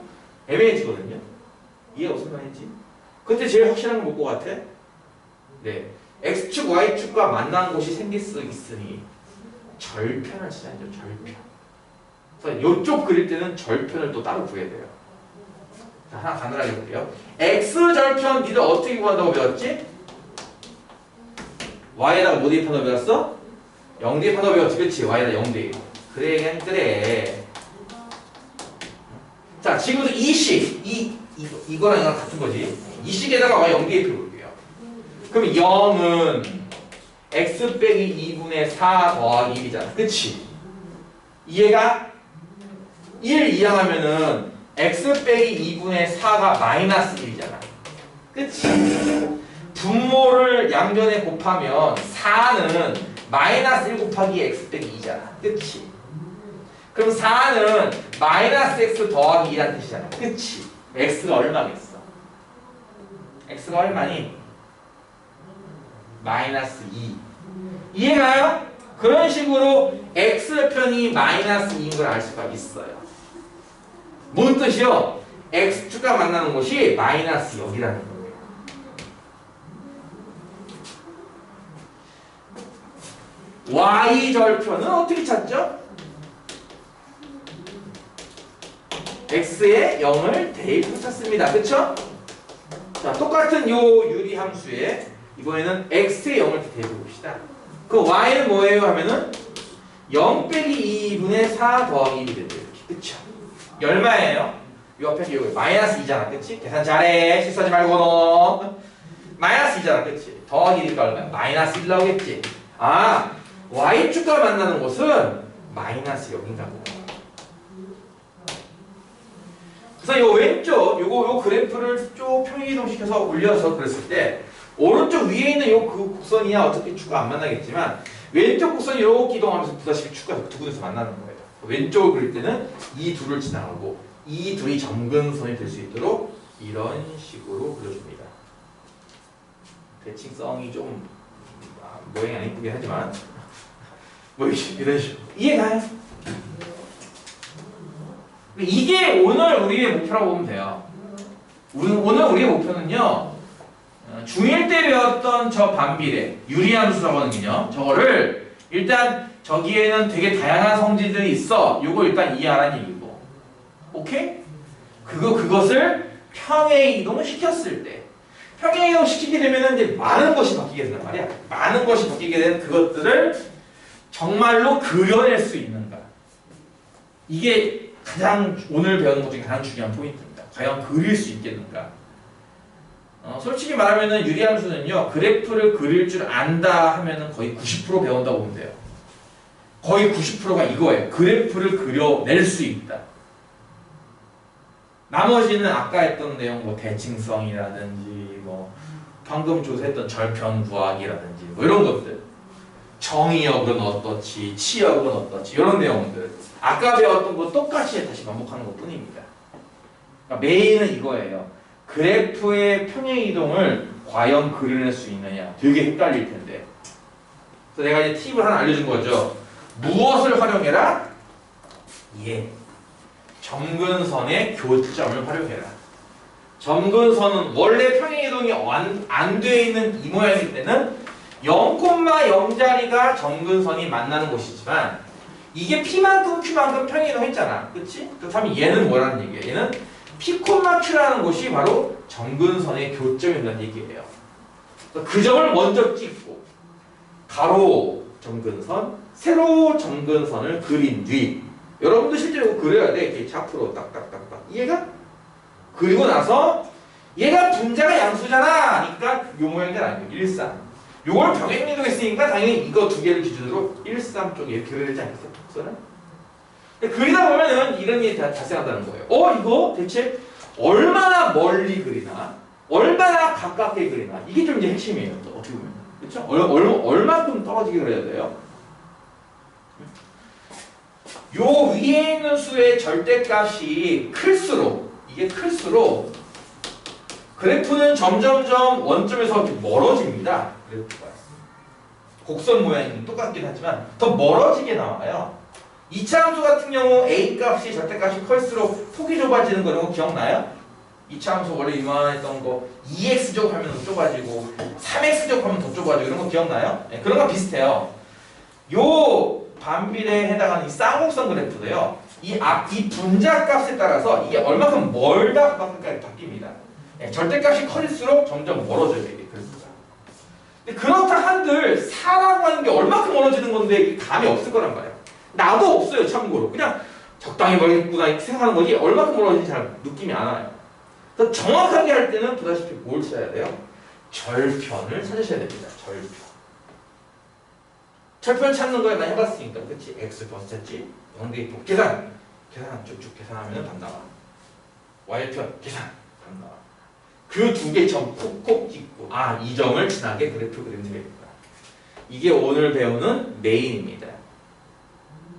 애매해지거든요. 이해가 무슨 말인지? 그때 제일 확실한 건 뭘 것 같아? 네. X축, Y축과 만난 곳이 생길 수 있으니 절편을 찾아야죠. 절편. 그래서 이쪽 그릴 때는 절편을 또 따로 구해야 돼요. 자, 하나 간단하게 볼게요. X절편 니들 어떻게 구한다고 배웠지? Y에다가 뭐 대입한다고 배웠어? 0 대입한다고 배웠지. 그치? Y에다 0 대입. 그래, 그래. 자, 지금부터 이식. 이거랑 이거랑 같은 거지. 이식에다가 Y 0 대입해 볼게요. 그럼 0은 x 빼기 2분의 4 더하기 1이잖아. 그치? 이해가? 1 이항하면은 x 빼기 2분의 4가 마이너스 1이잖아. 그치? 분모를 양변에 곱하면 4는 마이너스 1 곱하기 x 빼기 2잖아. 그치? 그럼 4는 마이너스 x 더하기 2라는 뜻이잖아. 그치? x가 얼마겠어? x가 얼마니? 마이너스 2. 이해가요? 그런 식으로 x편이 마이너스 2인 걸 알 수가 있어요. 뭔 뜻이요? x축과 만나는 곳이 마이너스 0이라는 거예요. y절편은 어떻게 찾죠? x에 0을 대입해서 찾습니다. 그쵸? 자, 똑같은 요 유리함수에 이번에는 x에 0을 대입해 봅시다. 그 y는 뭐예요? 하면은 0 빼기 2분의 4 더하기 1이 된대요. 이렇게. 그쵸? 얼마예요? 요 앞에 요거 마이너스 2잖아. 그치? 계산 잘해. 실수하지 말고 너. 마이너스 2잖아. 그치? 더하기 1이니까 얼마야? 마이너스 1 나오겠지? 아, y축과 만나는 곳은 마이너스 0인가 보다. 그래서 요 왼쪽 요 그래프를 쭉 평행이동시켜서 올려서 그랬을 때 오른쪽 위에 있는 요 그 곡선이야 어차피 축과 안 만나겠지만 왼쪽 곡선이 이렇게 이동하면서 보다시피 축과 두 군데서 만나는 거예요. 왼쪽을 그릴 때는 이 둘을 지나가고 이 둘이 점근선이 될 수 있도록 이런 식으로 그려줍니다. 대칭성이 좀 모양이 안 이쁘긴 하지만 뭐 이런 식으로 이해가요? 이게 오늘 우리의 목표라고 보면 돼요. 오늘 우리의 목표는요. 중1 때 배웠던 저 반비례, 유리함수라고 하는 개념 저거를 일단 저기에는 되게 다양한 성질들이 있어. 요거 일단 이해하라는 얘기고. 오케이? 그것을 평행이동을 시켰을 때 평행이동 시키게 되면은 이제 많은 것이 바뀌게 된단 말이야. 많은 것이 바뀌게 된 그것들을 정말로 그려낼 수 있는가. 이게 가장 오늘 배우는 것 중에 가장 중요한 포인트입니다. 과연 그릴 수 있겠는가? 솔직히 말하면은 유리함수는요 그래프를 그릴 줄 안다 하면은 거의 90% 배운다고 보면 돼요. 거의 90%가 이거예요. 그래프를 그려낼 수 있다. 나머지는 아까 했던 내용 뭐 대칭성이라든지 뭐 방금 조사했던 절편 구하기라든지 뭐 이런 것들 정의역은 어떻지 치역은 어떻지 이런 내용들 아까 배웠던 거 똑같이 다시 반복하는 것 뿐입니다. 그러니까 메인은 이거예요. 그래프의 평행이동을 과연 그려낼 수 있느냐. 되게 헷갈릴 텐데. 그래서 내가 이제 팁을 하나 알려준 거죠. 무엇을 활용해라? 예. 점근선의 교점을 활용해라. 점근선은 원래 평행이동이 안 돼 있는 이 모양일 때는 0,0자리가 점근선이 만나는 곳이지만 이게 P만큼 Q만큼 평행이동 했잖아. 그치? 그렇다면 얘는 뭐라는 얘기야? 얘는 P, Q라는 곳이 바로 점근선의 교점이라는 얘기예요. 그 점을 먼저 찍고 가로 점근선, 세로 점근선을 그린 뒤 여러분도 실제로 그려야 돼. 이렇게 좌표로 딱딱딱딱. 이해가? 그리고 나서 얘가 분자가 양수잖아. 그러니까 요 모양이 아니고 1, 3. 요걸 병행이동 했으니까 당연히 이거 두 개를 기준으로 1, 3 쪽에 이렇게 그려야 되지 않겠어요? 복선을? 그리다 보면은 이런 일이 발생한다는 거예요. 이거 대체 얼마나 멀리 그리나? 얼마나 가깝게 그리나? 이게 좀 이제 핵심이에요. 어떻게 보면. 그렇죠? 얼마큼 떨어지게 그려야 돼요? 요 위에 있는 수의 절대값이 클수록 이게 클수록 그래프는 점점점 원점에서 멀어집니다. 그래프가 곡선 모양이 똑같긴 하지만 더 멀어지게 나와요. 2차 함수 같은 경우 a 값이 절대값이 클수록 폭이 좁아지는 거 이런 거 기억나요? 2차 함수 원래 이만했던 거 2x제곱 하면 더 좁아지고 3x제곱 하면 더 좁아지고 이런 거 기억나요? 네, 그런 거 비슷해요. 요 반비례에 해당하는 이 쌍곡선 그래프도요. 이 분자 값에 따라서 이게 얼마큼 멀다 가까이 바뀝니다. 네, 절대값이 커질수록 점점 멀어져요. 이게 그래프가. 근데 그렇다 한들 4라고 하는 게 얼마큼 멀어지는 건데 감이 없을 거란 말이에요. 나도 없어요. 참고로. 그냥 적당히 멀겠구나 이렇게 생각하는 거지 얼마큼 멀어지는지 잘 느낌이 안 와요. 그래서 정확하게 할 때는 보다시피 뭘 써야 돼요? 절편을 찾으셔야 됩니다. 절편 찾는 거에 나 해봤으니까 그치? x 번째지? 0대2 계산 쭉쭉 계산하면 답 나와. y편 계산 답 나와. 그 두 개 점 콕콕 찍고 이 점을 지나게 그래프 그리면 되겠다. 이게 오늘 배우는 메인입니다.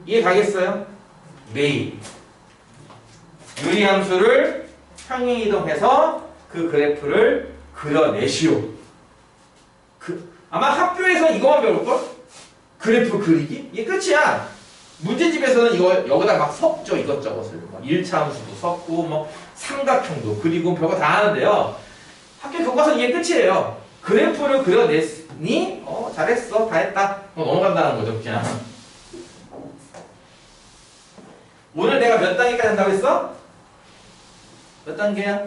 이해 가겠어요? 메인. 유리함수를 평행이동해서 그 그래프를 그려내시오. 아마 학교에서 이거만 배울걸? 그래프 그리기? 이게 끝이야. 문제집에서는 이거 여기다 막 섞죠. 이것저것을. 1차 함수도 섞고 뭐 삼각형도 그리고 별거 다 하는데요. 학교 교과서는 이게 끝이에요. 그래프를 그려냈니? 잘했어. 다 했다. 넘어간다는 거죠. 그냥. 오늘 내가 몇 단계까지 한다고 했어? 몇 단계야?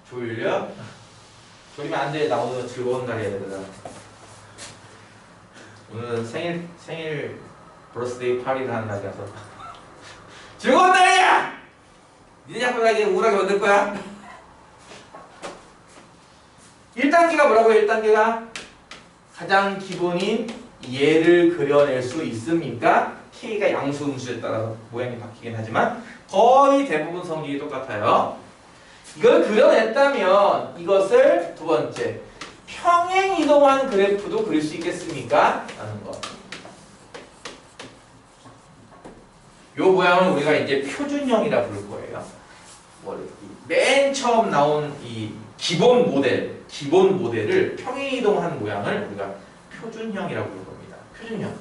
졸려? 졸리면 안 돼. 나 오늘 즐거운 날이야, 얘들아. 오늘은 생일 버스데이 파티를 하는 날이라서 즐거운 날이야! 니네 자꾸 나에게 우울하게 만들 거야? 1단계가 뭐라고요? 1단계가 가장 기본인 얘를 그려낼 수 있습니까? K가 양수 음수에 따라서 모양이 바뀌긴 하지만 거의 대부분 성질이 똑같아요. 이걸 그려냈다면 이것을 두 번째 평행 이동한 그래프도 그릴 수 있겠습니까? 라는 거. 요 모양을 우리가 이제 표준형이라 부를 거예요. 맨 처음 나온 이 기본 모델을 평행 이동한 모양을 우리가 표준형이라고 부를 겁니다. 표준형.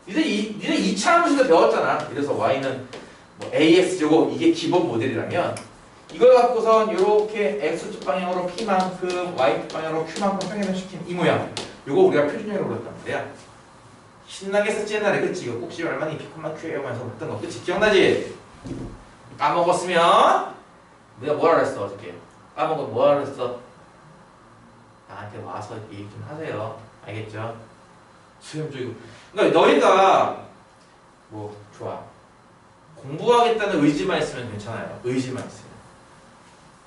니들 2차 함수도 배웠잖아. 그래서 y는 뭐 ax제곱 이게 기본 모델이라면 이걸 갖고선 이렇게 x축 방향으로 p만큼 y축 방향으로 q만큼 평행시킨 이 모양 이거 우리가 표준형이라고 그랬단 말이야. 신나게 했었지 옛날에. 그치? 이거 꼭지 얼마니 p만 q예요 하면서 했던 거 그치? 기억나지? 까먹었으면 내가 뭐라 그랬어 어저께? 까먹어 뭐라 그랬어? 나한테 와서 얘기 좀 하세요. 알겠죠? 수염적이고. 그러니까 너희가 뭐 좋아 공부하겠다는 의지만 있으면 괜찮아요. 의지만 있으면.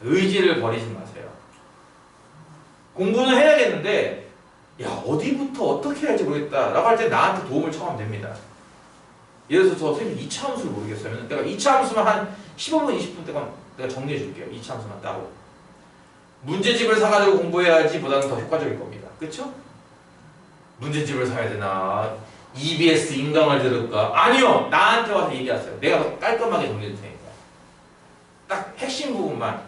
의지를 버리지 마세요. 공부는 해야겠는데 야 어디부터 어떻게 해야 할지 모르겠다 라고 할 때 나한테 도움을 청하면 됩니다. 예를 들어서 저 선생님 2차 함수를 모르겠어요. 내가 2차 함수만 한 15분 20분 동안 내가 정리해 줄게요. 2차 함수만 따로. 문제집을 사가지고 공부해야지 보다는 더 효과적일 겁니다. 그쵸? 문제집을 사야 되나? EBS 인강을 들을까? 아니요! 나한테 와서 얘기하세요. 내가 더 깔끔하게 정리해 줄 테니까. 딱 핵심 부분만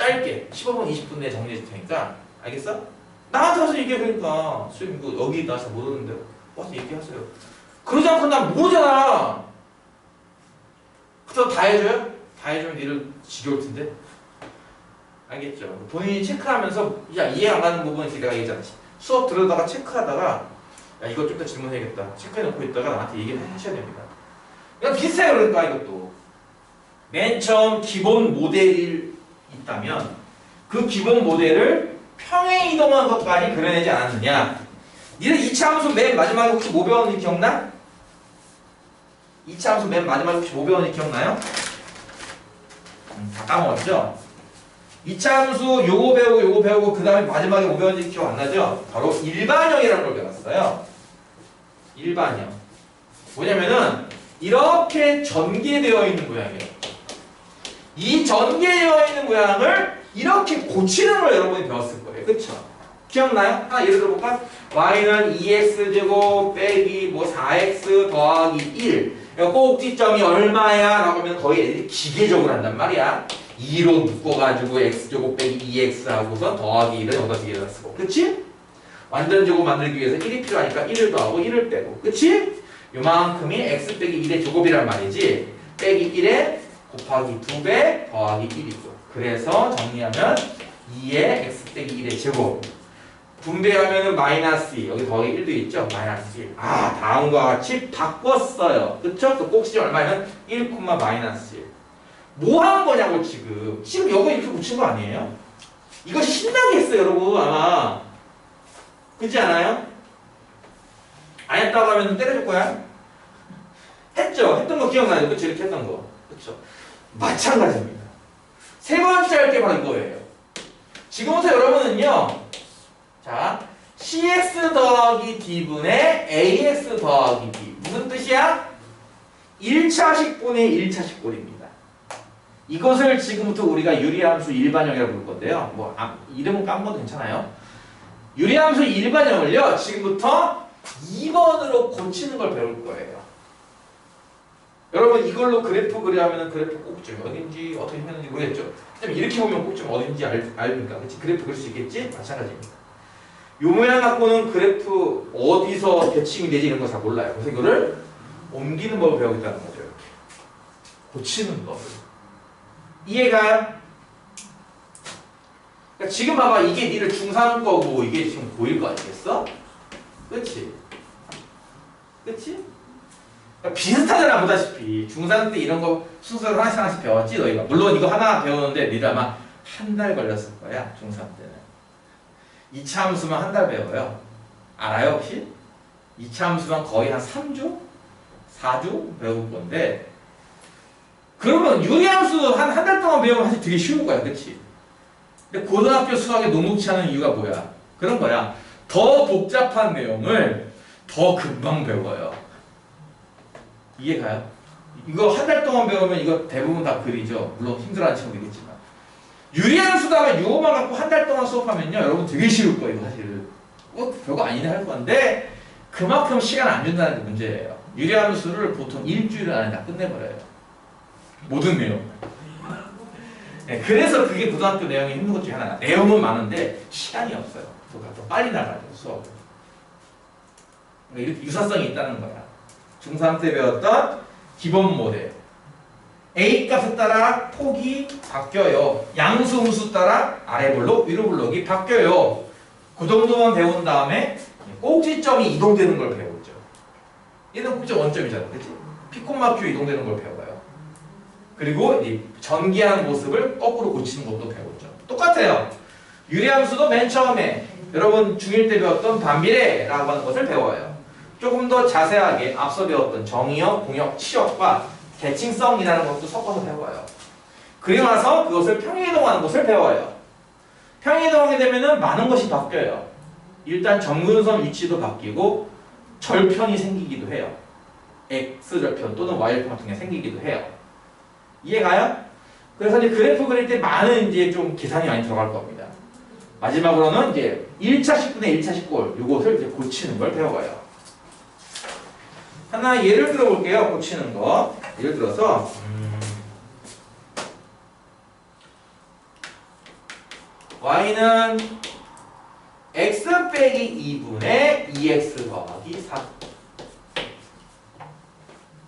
짧게 15분 20분 내에 정리해 줄 테니까 알겠어? 나한테 와서 얘기해. 그러니까 수임 이거 여기 나 잘 모르는데 와서 얘기하세요. 그러지 않고 난 모르잖아. 그래서 다 해줘요? 다 해주면 니를 지겨울 텐데. 알겠죠? 본인이 체크하면서 야 이해 안 가는 부분은 내가 얘기했잖아. 수업 들으다가 체크하다가 야 이거 좀 더 질문해야겠다 체크해놓고 있다가 나한테 얘기를 하셔야 됩니다. 그냥 비슷해요. 그러니까 이것도 맨 처음 기본 모델이 있다면 그 기본 모델을 평행 이동한 것까지 그려내지 않았느냐. 니들 2차 함수 맨 마지막에 혹시 뭐 배웠는지 기억나? 2차 함수 맨 마지막에 혹시 뭐 배웠는지 기억나요? 다 까먹었죠? 2차 함수 요거 배우고 그 다음에 마지막에 뭐 배웠는지 기억 안 나죠? 바로 일반형이라는 걸 배웠어요. 일반형. 뭐냐면은 이렇게 전개되어 있는 모양이에요. 이 전개되어 있는 모양을 이렇게 고치는 걸 여러분이 배웠을 거예요. 그쵸? 기억나요? 하나 예를 들어볼까? y는 2x제곱 빼기 뭐 4x 더하기 1. 꼭지점이 얼마야? 라고 하면 거의 애들이 기계적으로 한단 말이야. 2로 묶어가지고 x제곱 빼기 2x 하고서 더하기 1을 여기다 뒤에다 쓰고. 그치? 완전 제곱 만들기 위해서 1이 필요하니까 1을 더하고 1을 빼고. 그치? 요만큼이 x 빼기 1의 제곱이란 말이지. 빼기 1에 곱하기 2배 더하기 1이고. 그래서 정리하면 2의 x 빼기 1의 제곱. 분배하면은 마이너스 2. 여기 더하기 1도 있죠? 마이너스 1. 아, 다음과 같이 바꿨어요. 그쵸? 그 꼭지점 얼마냐면 1, 마이너스 1. 뭐 하는 거냐고 지금. 지금 여기 이렇게 붙인 거 아니에요? 이거 신나게 했어요, 여러분. 아마. 그렇지 않아요? 안 했다고 하면 때려줄 거야? 했죠? 했던 거 기억나요? 그쵸? 이렇게 했던 거. 그쵸? 마찬가지입니다. 세 번째 할 게 바로 이거예요. 지금부터 여러분은요, 자, cx 더하기 d분의 ax 더하기 b. 무슨 뜻이야? 1차식분의 1차식분입니다. 이것을 지금부터 우리가 유리함수 일반형이라고 부를 건데요. 뭐 이름은 까먹어도 괜찮아요. 유리함수 일반형을요, 지금부터 2번으로 고치는 걸 배울 거예요. 여러분 이걸로 그래프 그리하면 그래프 꼭지점이 어딘지 어떻게 했는지 모르겠죠? 이렇게 보면 꼭지점 어딘지 알니까 그치? 그래프 그릴 수 있겠지? 마찬가지입니다. 요 모양 갖고는 그래프 어디서 대칭이 되지 이런 거 잘 몰라요. 그래서 이거를 옮기는 법을 배우겠다는 거죠. 이렇게 고치는 법을. 이해가요? 그러니까 지금 봐봐. 이게 니를 중3 거고 이게 지금 고1 거 아니겠어? 그치? 그치? 그러니까 비슷하잖아. 보다시피 중3 때 이런 거 순서로 하나씩 배웠지 너희가. 물론 이거 하나 배우는데 니들 아마 한 달 걸렸을 거야. 중3 때는. 2차 함수만 한 달 배워요. 알아요 혹시? 2차 함수만 거의 한 3주? 4주 배울 건데 그러면 유리함수 한 달 동안 배우면 사실 되게 쉬운 거야. 그치? 근데 고등학교 수학에 녹록치 않은 이유가 뭐야? 그런 거야. 더 복잡한 내용을 더 금방 배워요. 이해가요? 이거 한 달 동안 배우면 이거 대부분 다 그리죠. 물론 힘들어하는 친구들이겠지만. 유리함수 다음에 요거만 갖고 한 달 동안 수업하면요. 여러분 되게 쉬울 거예요. 사실. 별거 아니네 할 건데 그만큼 시간 안 준다는 게 문제예요. 유리함수를 보통 일주일 안에 다 끝내버려요. 모든 내용. 네, 그래서 그게 고등학교 내용이 힘든 것 중에 하나야. 내용은 많은데 시간이 없어요. 더 빨리 나가야 돼요. 수업. 이렇게 유사성이 있다는 거야. 중3 때 배웠던 기본 모델. A 값에 따라 폭이 바뀌어요. 양수 음수 따라 아래 블록, 위로 블록이 바뀌어요. 그 정도만 배운 다음에 꼭지점이 이동되는 걸 배우죠. 얘는 꼭지점 원점이잖아. 그치? 피콤마큐 이동되는 걸 배워요. 그리고 이 전개하는 모습을 거꾸로 고치는 것도 배우죠. 똑같아요. 유리함수도 맨 처음에 여러분 중1 때 배웠던 반비례라고 하는 것을 배워요. 조금 더 자세하게 앞서 배웠던 정의역, 공역, 치역과 대칭성이라는 것도 섞어서 배워요. 그리고 나서 그것을 평행이동하는 것을 배워요. 평행이동하게 되면 많은 것이 바뀌어요. 일단 점근선 위치도 바뀌고 절편이 생기기도 해요. X절편 또는 Y절편 같은 게 생기기도 해요. 이해가요? 그래서 이제 그래프 그릴 때 많은 이제 좀 계산이 많이 들어갈 겁니다. 마지막으로는 이제 1차식분의 1차식골 요것을 이제 고치는 걸 배워요. 하나 예를 들어 볼게요. 고치는 거. 예를 들어서 y는 x 빼기 2분의 2x 더하기 4.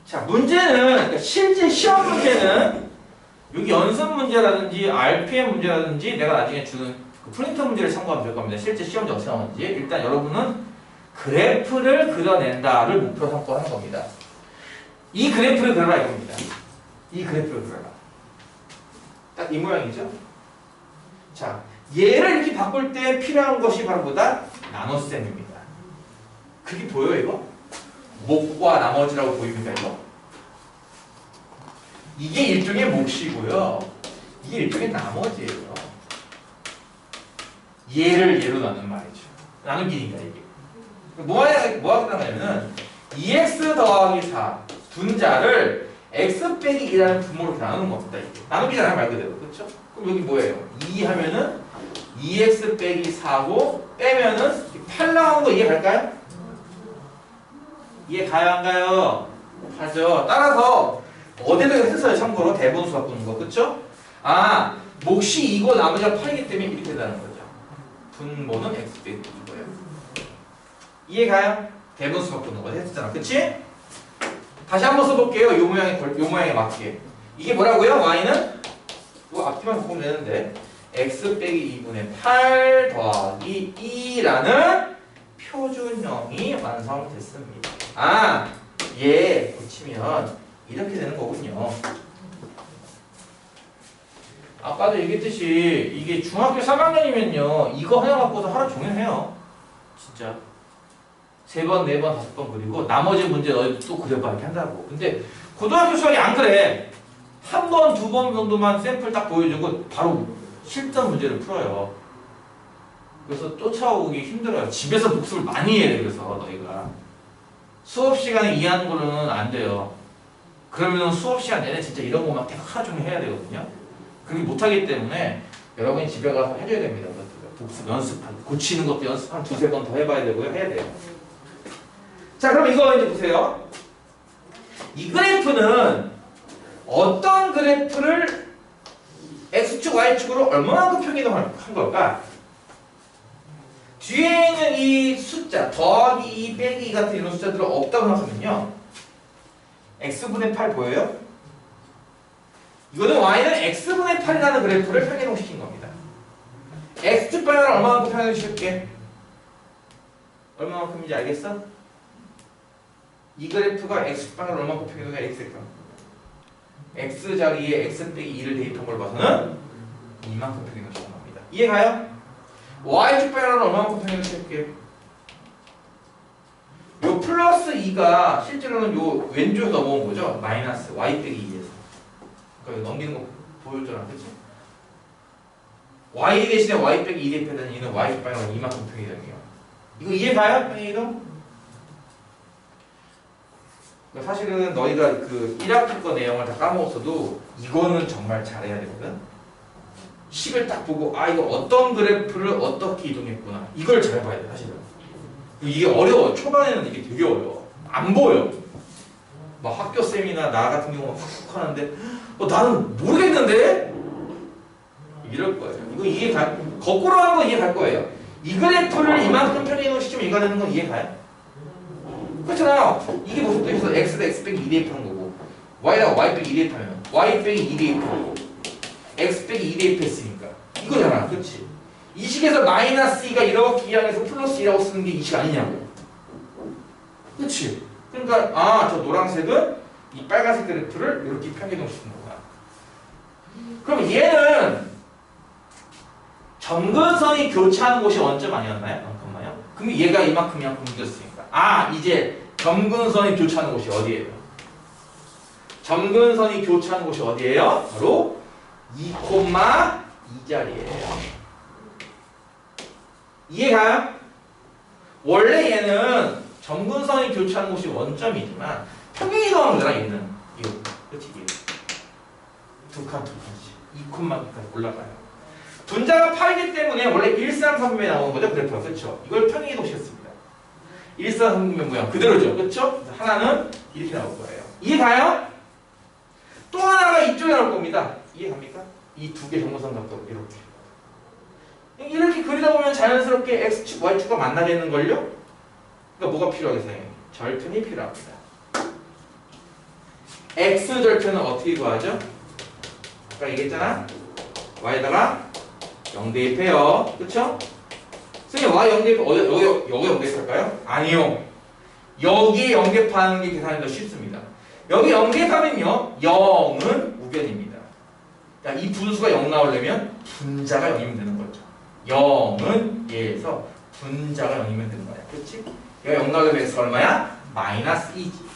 자, 문제는, 그러니까 실제 시험 문제는 여기 연습 문제라든지 RPM 문제라든지 내가 나중에 주는 그 프린터 문제를 참고하면 될 겁니다. 실제 시험 문제 어떻게 나오는지. 일단 여러분은 그래프를 그려낸다를 목표로 삼고 하는 겁니다. 이 그래프를 그려라 이겁니다. 이 그래프를 그려라. 딱 이 모양이죠? 자, 얘를 이렇게 바꿀 때 필요한 것이 바로 뭐다? 나눗셈입니다. 그게 보여요, 이거? 몫과 나머지라고 보입니까, 이거? 이게 일종의 몫이고요. 이게 일종의 나머지예요. 얘를 얘로 나눈 말이죠. 나누기니까 이게. 뭐가 끝나냐면은 2x 더하기 4 분자를 x 빼기 2라는 분모로 나누는 겁니다. 이게. 나누기잖아요, 말 그대로. 그렇죠? 그럼 여기 뭐예요? 2 하면은 2x 빼기 4고 빼면은 8 나오는 거 이해 갈까요? 이해 가요, 안 가요? 가죠. 따라서 어디다 했어요, 참고로. 대분수 바꾸는 거. 그쵸? 아, 몫이 2고 나머지가 8이기 때문에 이렇게 된다는 거죠. 분모는 x 빼기 2고요. 이해 가요? 대분수 바꾸는 거 했었잖아. 그치? 다시 한번 써볼게요. 요 모양에 맞게. 이게 뭐라고요? y는 뭐 앞뒤만 바꾸면 되는데 x 빼기 2분의 8 더하기 2라는 표준형이 완성됐습니다. 아, 얘 고치면 이렇게 되는 거군요. 아까도 얘기했듯이 이게 중학교 3학년이면요 이거 하나 갖고서 하루 종일 해요. 진짜 3번, 4번, 5번 그리고 나머지 문제 너희들 또 그려봐 이렇게 한다고. 근데 고등학교 수학이 안 그래. 한 번, 2번 정도만 샘플 딱 보여주고 바로 실전 문제를 풀어요. 그래서 쫓아오기 힘들어요. 집에서 복습을 많이 해야 돼. 그래서 너희가 수업 시간에 이해하는 걸로는 안 돼요. 그러면 수업 시간 내내 진짜 이런 거만 계속 하루 종일 해야 되거든요. 그렇게 못하기 때문에 여러분이 집에 가서 해줘야 됩니다. 복습 연습한 고치는 것도 연습 한 2-3번 더 해봐야 되고요. 해야 돼요. 자, 그럼 이거 이제 보세요. 이 그래프는 어떤 그래프를 x축, y축으로 얼마만큼 평행한 걸까? 뒤에 있는 이 숫자 더하기 2 빼기 2 같은 이런 숫자들은 없다고 생각하면요 x분의 8 보여요? 이거는 y는 x분의 8이라는 그래프를 평행시킨 겁니다. x축 방향을 얼마만큼 평행시킬게? 얼마만큼인지 알겠어? 이 그래프가 x축 방향을 얼마만큼 평행시킬까? x일까? x 자리에 x 빼기 2를 대입한 걸 봐서는 이만큼 평행시킨 겁니다. 이해 가요? y축 방향을 얼마만큼 평행시킬게? 요 플러스 2가 실제로는 요 왼쪽에 넘어온 거죠? 마이너스 y 빼기 2에서. 그러니까 넘기는 거 보여줬잖아, 그치? y 대신에 y 빼기 2 대입하는 이는 y축 방향을 이만큼 평행이에요. 이거 이해 가요? 평행이도? 사실은 너희가 그 1학기 거 내용을 다 까먹었어도 이거는 정말 잘해야 되거든. 식을 딱 보고 아 이거 어떤 그래프를 어떻게 이동했구나 이걸 잘 봐야 돼 사실은. 이게 어려워. 초반에는 이게 되게 어려워. 안 보여. 막 학교 쌤이나 나 같은 경우는 훅훅 하는데 나는 모르겠는데? 이럴 거예요. 이거 거꾸로 하는 거 이해 갈 거예요. 이 그래프를 이만큼 평행으로 시키면 이거 되는 건 이해 가요? 그렇잖아요. 이게 무슨 뜻이서 x에다 x 빼기 2 대입하는 거고 y에다가 y 빼기 2 대입하면 y 빼기 2 대입하고 x 빼기 2 대입했으니까 이거잖아. 그렇지? 이 식에서 마이너스 2가 이렇게 이항해서 플러스 2라고 쓰는 게 이 식 아니냐고. 그렇지? 그러니까 저 노란색은 이 빨간색 그래프를 이렇게 평행이동시키는 거야. 그럼 얘는 점근선이 교차하는 곳이 원점 아니었나요? 잠깐만요. 그럼 얘가 이만큼 옮겼으니까 이제 점근선이 교차하는 곳이 어디예요? 점근선이 교차하는 곳이 어디예요? 바로 2, 2 자리예요. 이해가요? 원래 얘는 점근선이 교차하는 곳이 원점이지만 평행이동하는 거잖아 얘는. 이거 그렇지? 두 칸씩 2칸까지 올라가요. 분자가 8이기 때문에 원래 1, 3, 3분면에 나오는 거죠 그래프가. 그렇죠? 이걸 평행이동시켰습니다. 1, 3, 3분면 모양 그대로죠. 그렇죠? 하나는 이렇게 나올 거예요. 이해가요? 또 하나가 이쪽에 나올 겁니다. 이해갑니까? 이 두 개 점근선 각도 이렇게. 이렇게 그리다 보면 자연스럽게 x축, y축과 만나겠는걸요? 그러니까 뭐가 필요하겠어요? 절편이 필요합니다. x절편은 어떻게 구하죠? 아까 얘기했잖아. y에다가 0 대입해요. 그쵸? 선생님 y 0 대입 여기 0 대입할까요? 아니요. 여기에 0 대입하는 게 계산이 더 쉽습니다. 여기 0 대입하면요 0은 우변입니다. 그러니까 이 분수가 0 나오려면 분자가 0이면 되는 거죠. 0은 얘에서 분자가 0이면 되는 거야. 그렇지? 얘가 0 나오려면 x가 얼마야? 마이너스 2지.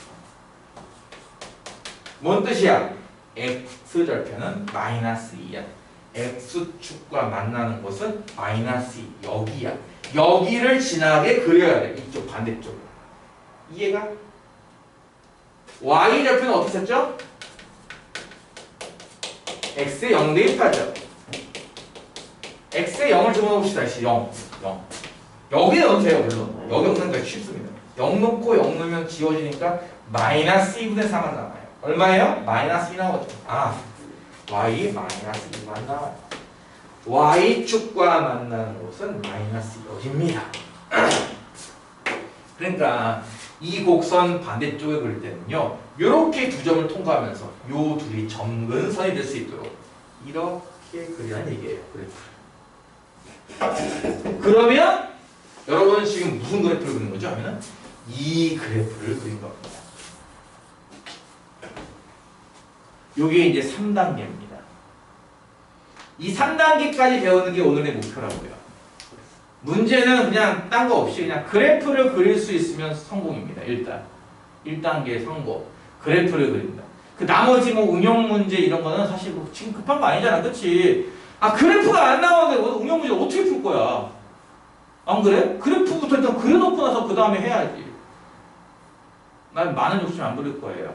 뭔 뜻이야? x절편은 마이너스 2야. x축과 만나는 곳은 마이너스 2. 여기야. 여기를 지나게 그려야 돼. 이쪽 반대쪽으로. 이해가? y절편은 어떻게 썼죠? x에 0 대입하죠. x에 0을 집어넣읍시다. 0. 여기에 넣어도 돼요. 물론. 여기 넣는 게 쉽습니다. 0 넣고 0 넣으면 지워지니까 마이너스 2분의 4만 나와요. 얼마예요? 마이너스 2 나오죠. y 마이너스 2만 나와요. y축과 만나는 곳은 마이너스 2입니다. 그러니까 이 곡선 반대쪽에 그릴 때는요 이렇게 두 점을 통과하면서 요 둘이 점근선이 될 수 있도록 이렇게 그리라는 얘기예요. 그래프. 그러면 여러분은 지금 무슨 그래프를 그리는 거죠? 하면은 이 그래프를 그린 겁니다. 요게 이제 3단계입니다. 이 3단계까지 배우는 게 오늘의 목표라고요. 문제는 그냥 딴 거 없이 그냥 그래프를 그릴 수 있으면 성공입니다. 일단 1단계 성공. 그래프를 그린다. 그 나머지 뭐 응용 문제 이런 거는 사실 뭐 지금 급한 거 아니잖아. 그치? 그래프가 안 나오는데 응용 문제 어떻게 풀 거야? 안 그래? 그래프부터 일단 그려놓고 나서 그 다음에 해야지. 난 많은 욕심 안 부릴 거예요.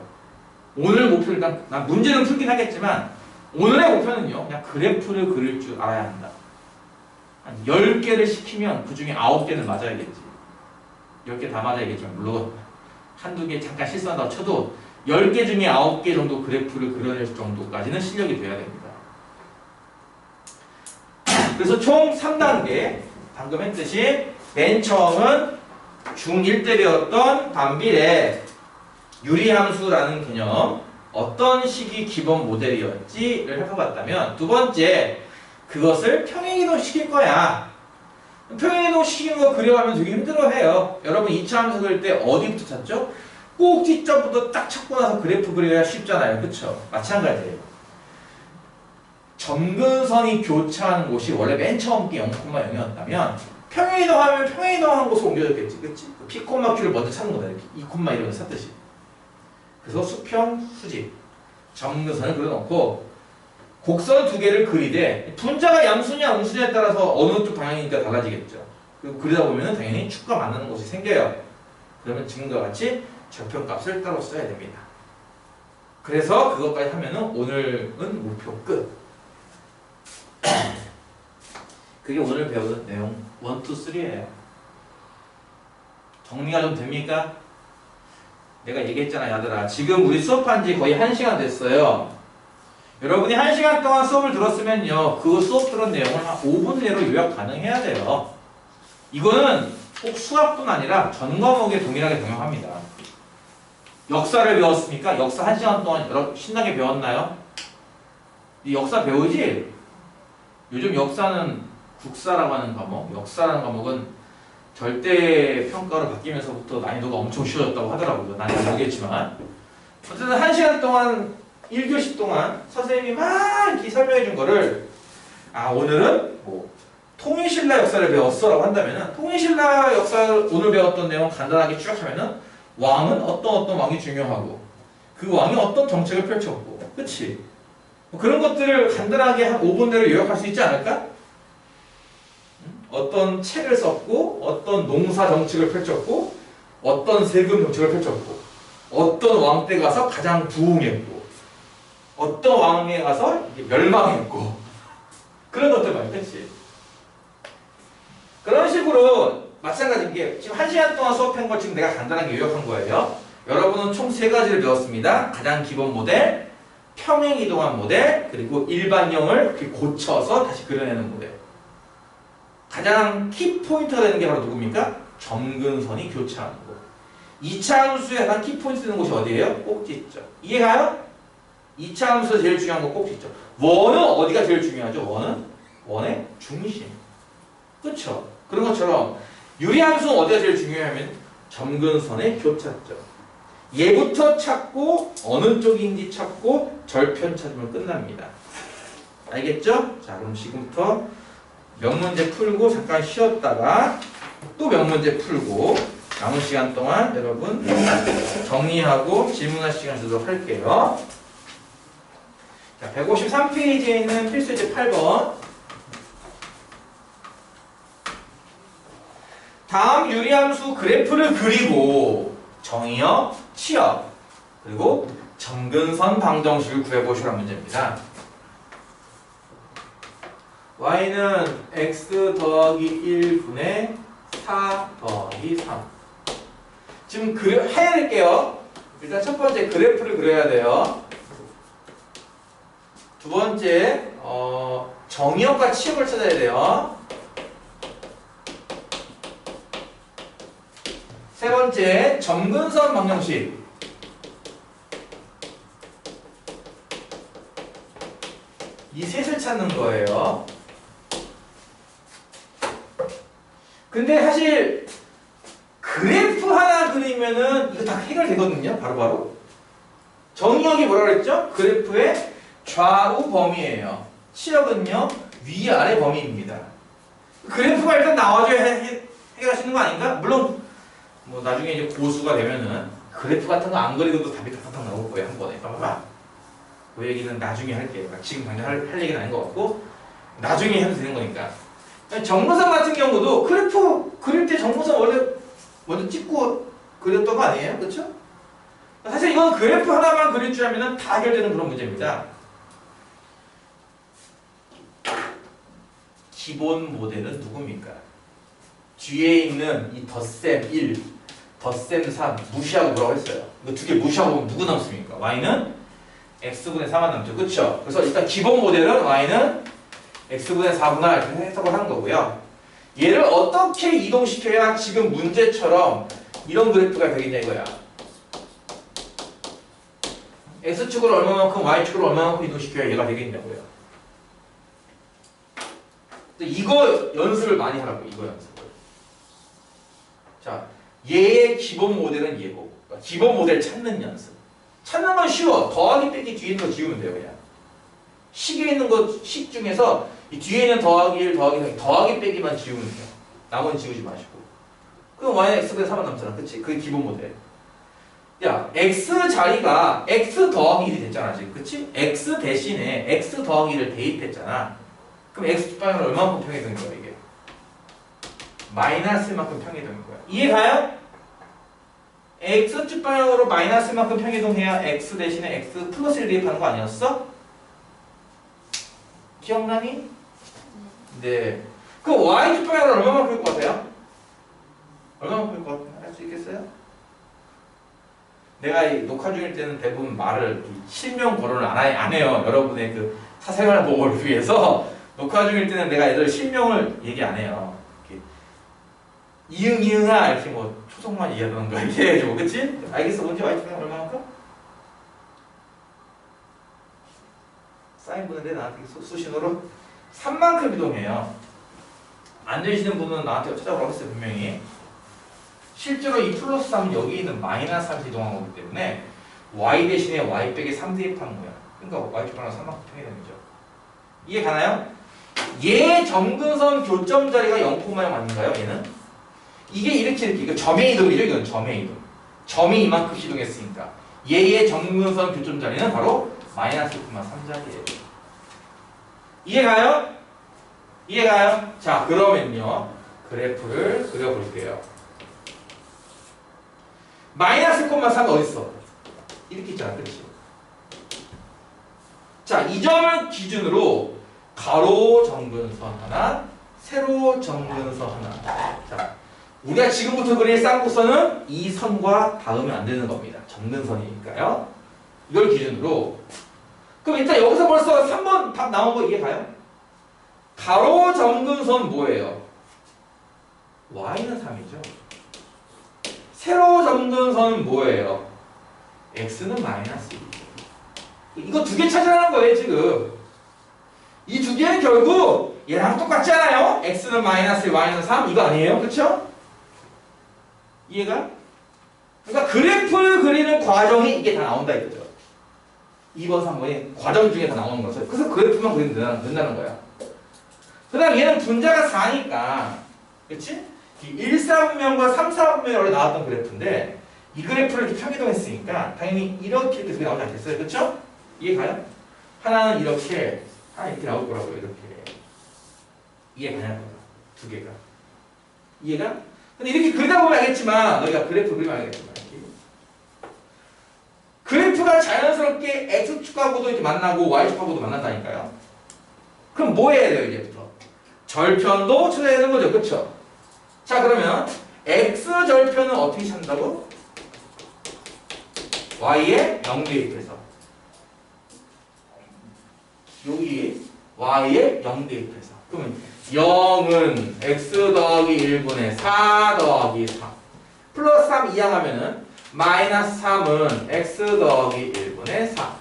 오늘 목표는 일단 난 문제는 풀긴 하겠지만 오늘의 목표는요. 그냥 그래프를 그릴 줄 알아야 한다. 한 10개를 시키면 그 중에 9개는 맞아야겠지. 10개 다 맞아야겠지만 물론 한두 개 잠깐 실수한다고 쳐도 10개 중에 9개 정도 그래프를 그려낼 정도까지는 실력이 돼야 됩니다. 그래서 총 3단계 방금 했듯이 맨 처음은 중1 때 배웠던 반비례 유리함수라는 개념 어떤 식이 기본 모델이었지를 해봐봤다면 두 번째 그것을 평행이동 시킬 거야. 평행이동 시키는 거 그려가면 되게 힘들어해요. 여러분 2차 함수 그릴 때 어디부터 찾죠? 꼭지점부터 딱 찾고 나서 그래프 그려야 쉽잖아요. 그쵸? 마찬가지예요. 점근선이 교차하는 곳이 원래 맨 처음 게 0,0이었다면 평행이동하면 평행이동하는 곳으로 옮겨졌겠지. 그치? P, Q를 먼저 찾는 거다. 이렇게 2, 이런 거 찾듯이. 그래서 수평, 수직, 점근선을 그려놓고 곡선 두 개를 그리되 분자가 양수냐 음수냐에 따라서 어느 쪽 방향이니까 달라지겠죠. 그리고 그리다 보면 당연히 축과 만나는 곳이 생겨요. 그러면 지금과 같이 절편값을 따로 써야 됩니다. 그래서 그것까지 하면은 오늘은 목표 끝. 그게 오늘 배우는 내용 1, 2, 3예요. 정리가 좀 됩니까? 내가 얘기했잖아 얘들아. 지금 우리 수업한 지 거의 1시간 됐어요. 여러분이 1시간 동안 수업을 들었으면요 그 수업 들은 내용을 한 5분 내로 요약 가능해야 돼요. 이거는 꼭 수학뿐 아니라 전 과목에 동일하게 적용합니다. 역사를 배웠습니까? 역사 1시간 동안 여러분 신나게 배웠나요? 이 역사 배우지? 요즘 역사는 국사라고 하는 과목, 역사라는 과목은 절대 평가로 바뀌면서부터 난이도가 엄청 쉬워졌다고 하더라고요. 난 모르겠지만 어쨌든 1시간 동안 1교시 동안 선생님이 막 이렇게 설명해 준 거를 오늘은 뭐 통일신라 역사를 배웠어 라고 한다면은 통일신라 역사를 오늘 배웠던 내용 간단하게 쭉 하면은 왕은 어떤 왕이 중요하고 그 왕이 어떤 정책을 펼쳤고 그치? 뭐 그런 것들을 간단하게 한 5분 내로 요약할 수 있지 않을까? 어떤 책을 썼고 어떤 농사 정책을 펼쳤고 어떤 세금 정책을 펼쳤고 어떤 왕 때 가서 가장 부흥했고 어떤 왕에 가서 멸망했고 그런 것들 말이야. 그치? 그런 식으로 마찬가지인 게 지금 1시간 동안 수업한 걸 지금 내가 간단하게 요약한 거예요. 여러분은 총 3가지를 배웠습니다. 가장 기본 모델, 평행이동한 모델, 그리고 일반형을 이렇게 고쳐서 다시 그려내는 모델. 가장 키포인트가 되는 게 바로 누굽니까? 점근선이 교차하는 거. 2차 함수의 가장 키포인트 되는 곳이 어디예요? 꼭지점. 이해가요? 2차 함수에서 제일 중요한 거 꼭지점. 원은 어디가 제일 중요하죠? 원의 중심. 그쵸? 그런 것처럼 유리함수는 어디가 제일 중요하면 점근선의 교차점. 얘부터 찾고 어느 쪽인지 찾고 절편 찾으면 끝납니다. 알겠죠? 자, 그럼 지금부터 몇 문제 풀고 잠깐 쉬었다가 또 몇 문제 풀고 남은 시간 동안 여러분 정리하고 질문할 시간 주도록 할게요. 자, 153페이지에 있는 필수제 8번. 다음 유리함수 그래프를 그리고 정의역, 치역, 그리고 점근선 방정식을 구해보시라는 문제입니다. y는 x 더하기 1분의 4 더하기 3. 지금 해야 될게요. 일단 첫 번째 그래프를 그려야 돼요. 두 번째 정의역과 치역을 찾아야 돼요. 세 번째 점근선 방정식. 이 셋을 찾는 거예요. 근데 사실 그래프 하나 그리면은 이거 다 해결되거든요. 바로바로. 정의역이 뭐라 그랬죠? 그래프의 좌우 범위예요. 치역은요 위아래 범위입니다. 그래프가 일단 나와줘야 해결할 수 있는 거 아닌가? 물론 뭐 나중에 이제 고수가 되면은 그래프 같은 거 안 그리고도 답이 탁탁 나올 거예요. 한 번에. 봐봐. 그 얘기는 나중에 할게요. 지금 당장 할 얘기는 아닌 것 같고 나중에 해도 되는 거니까. 정근선 같은 경우도 그래프 그릴 때 정근선 원래 먼저 찍고 그렸던 거 아니에요? 그렇죠? 사실 이건 그래프 하나만 그릴 줄 알면 다 해결되는 그런 문제입니다. 기본 모델은 누굽니까? 뒤에 있는 이 덧셈 1, 덧셈 3 무시하고 뭐라고 했어요? 이거 두 개 무시하고 보면 누구 남습니까? y는 x분의 4만 남죠. 그렇죠? 그래서 일단 기본 모델은 y는 x분의 4분할 이렇게 해석을 하는 거고요. 얘를 어떻게 이동시켜야 지금 문제처럼 이런 그래프가 되겠냐 이거야. x축으로 얼마만큼 y축으로 얼마만큼 이동시켜야 얘가 되겠냐고요. 이거 연습을 많이 하라고. 이거 연습을. 자, 얘의 기본 모델은 얘고 기본 모델 찾는 연습. 찾는 건 쉬워. 더하기 빼기 뒤에 있는 거 지우면 돼요. 그냥 식에 있는 식 중에서 이 뒤에 있는 더하기 1, 더하기 빼기만 지우면 돼요. 나머지 지우지 마시고. 그럼 y는 x분의 3만 남잖아. 그치? 그게 기본 모델. 야, x 자리가 x 더하기 1이 됐잖아 지금. 그치? x 대신에 x 더하기 1을 대입했잖아. 그럼 x축방향을 얼마만큼 평해되는 거야 이게? 마이너스만큼 평해되는 거야. 이해가요? x축 방향으로 마이너스만큼 평이동해야 x 대신에 x 플러스를 대입하는 거 아니었어? 기억나니? 네. 그럼 y축 방향으로 얼마만큼 풀 것 같아요? 얼마만큼 풀 것 같아요? 할 수 있겠어요? 내가 이 녹화 중일 때는 대부분 말을 실명 거론을 안 해요. 여러분의 그 사생활 보호를 위해서 녹화 중일 때는 내가 애들 실명을 얘기 안 해요. 이응 이응아 이렇게 뭐 초성만 얘기하는 거 이렇게 해가지고. 그치? 알겠어? 뭔지 y축 방향 얼마만큼? 사인 보는데 나한테 수신호로 3만큼 이동해요. 안 되시는 분은 나한테 찾아보라고 했어요. 분명히. 실제로 이 플러스 3은 여기 있는 마이너스 3에서 이동한 거기 때문에 y 대신에 y 빼기 3 대입하는 거야. 그러니까 y축 방향 3만큼 평이 되는 거죠. 이해 가나요? 얘 점근선 교점 자리가 0,0 아닌가요? 얘는? 이게 이렇게 이거 점의 이동이죠. 이건 점의 이동. 점이 이만큼씩 이동했으니까 얘의 점근선 교점 자리는 바로 마이너스 1,3자리예요. 이해가요? 이해가요? 자, 그러면요 그래프를 그려볼게요. 마이너스 1,3가 어딨어? 이렇게 있잖아. 그렇지? 자, 이 점을 기준으로 가로 점근선 하나, 세로 점근선 하나. 자, 우리가 지금부터 그릴 쌍곡선은 이 선과 닿으면 안 되는 겁니다. 점근선이니까요. 이걸 기준으로. 그럼 일단 여기서 벌써 3번 답 나온 거 이해가요? 가로 점근선 뭐예요? y는 3이죠. 세로 점근선은 뭐예요? x는 마이너스 1. 이거 두 개 찾으라는 거예요, 지금. 이 두 개는 결국 얘랑 똑같지 않아요? x는 마이너스 1, y는 3. 이거 아니에요? 그쵸? 이해가? 그러니까 그래프를 그리는 과정이 이게 다 나온다 이거죠. 2번, 3번이 과정 중에 다 나오는 거죠. 그래서 그래프만 그리면 된다는 거야. 그 다음 얘는 분자가 4니까, 그치? 1, 4분면과 3, 4분면이 원래 나왔던 그래프인데, 이 그래프를 이렇게 평이동했으니까, 당연히 이렇게 나오지 않겠어요? 그쵸? 이해가요? 하나는 이렇게, 하나 이렇게 나올 거라고요, 이렇게. 이해가냐고요, 두 개가. 이해가? 근데 이렇게 그리다 보면 알겠지만, 너희가 그래프 그리면 알겠지만, 그래프가 자연스럽게 x축하고도 이렇게 만나고 y축하고도 만난다니까요. 그럼 뭐 해야 돼요, 이제부터? 절편도 찾아야 되는 거죠, 그쵸? 자, 그러면 x절편은 어떻게 찾는다고? y에 0 대입해서. 여기 y에 0 대입해서. 그러면 0은 x 더하기 1분의 4 더하기 3 플러스 3 이항하면은 마이너스 3은 x 더하기 1분의 4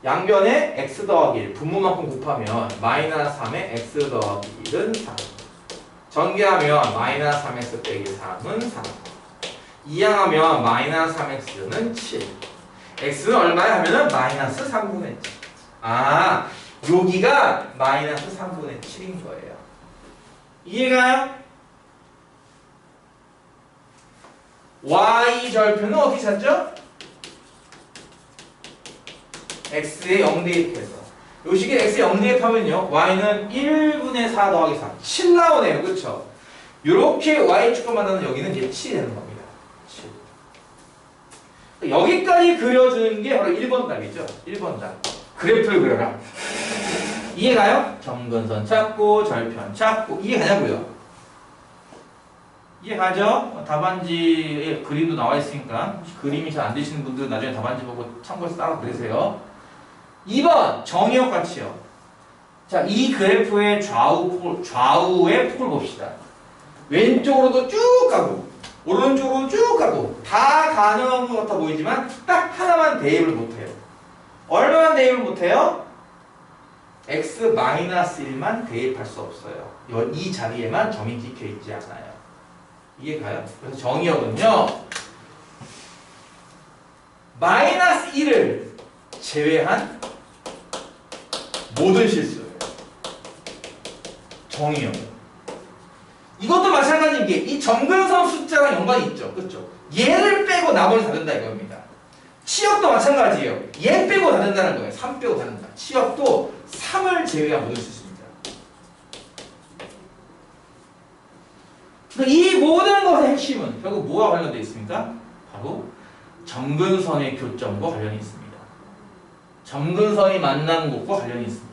양변에 x 더하기 1 분모만큼 곱하면 마이너스 3에 x 더하기 1은 3 전개하면 마이너스 3x 빼기 3은 3 이항하면 마이너스 3x는 7 x는 얼마야 하면은 마이너스 3분의 7 아 여기가 마이너스 3분의 7인 거예요. 이해가요? y절편은 어떻게 찾죠? x에 0 대입해서 요 식에 x에 0 대입하면요 y는 1분의 4 더하기 3 7 나오네요. 그쵸? 요렇게 y축과 만나는 여기는 이제 7이 되는 겁니다. 7. 여기까지 그려주는 게 바로 1번 답이죠. 1번 답. 그래프를 그려라. 이해가요? 점근선 찾고 절편 찾고 이해가냐고요? 이해가죠? 답안지에 그림도 나와 있으니까 그림이 잘 안 되시는 분들은 나중에 답안지 보고 참고해서 따라 그리세요. 2번 정의역 가치요. 자, 이 그래프의 좌우의 폭을 봅시다. 왼쪽으로도 쭉 가고 오른쪽으로 쭉 가고 다 가능한 것 같아 보이지만 딱 하나만 대입을 못해요. 얼마만 대입을 못해요? x-1만 대입할 수 없어요. 이 자리에만 점이 찍혀 있지 않아요. 이해가요? 그래서 정의역은요 마이너스 1을 제외한 모든 실수예요. 정의역. 이것도 마찬가지인 게 이 점근선 숫자랑 연관이 있죠. 그렇죠? 얘를 빼고 나머지 다 된다 이겁니다. 치역도 마찬가지예요. 얘 빼고 다 된다는 거예요. 3 빼고 다 된다. 치역도 3을 제외한 모든 실수입니다. 이 모든 것의 핵심은 결국 뭐와 관련되어 있습니까? 바로 점근선의 교점과 관련이 있습니다. 점근선이 만나는 곳과 관련이 있습니다.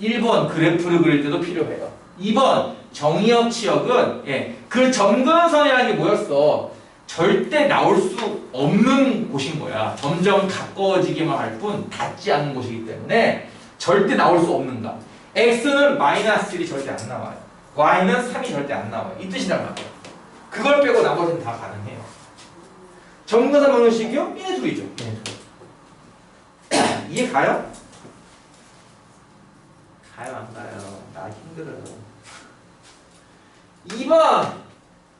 1번 그래프를 그릴 때도 필요해요. 2번 정의역 치역은 그 점근선이라는 게 뭐였어? 절대 나올 수 없는 곳인 거야. 점점 가까워지기만 할 뿐 닿지 않는 곳이기 때문에 절대 나올 수 없는 가. x는 마이너스 7이 절대 안 나와요. y는 3이 절대 안 나와요. 이 뜻이란 말이에요. 그걸 빼고 나머지는 다 가능해요. 점근선 방정식이요? 얘네 둘이죠. 얘네 둘. 이해 가요? 가요 안 가요? 나 힘들어요. 2번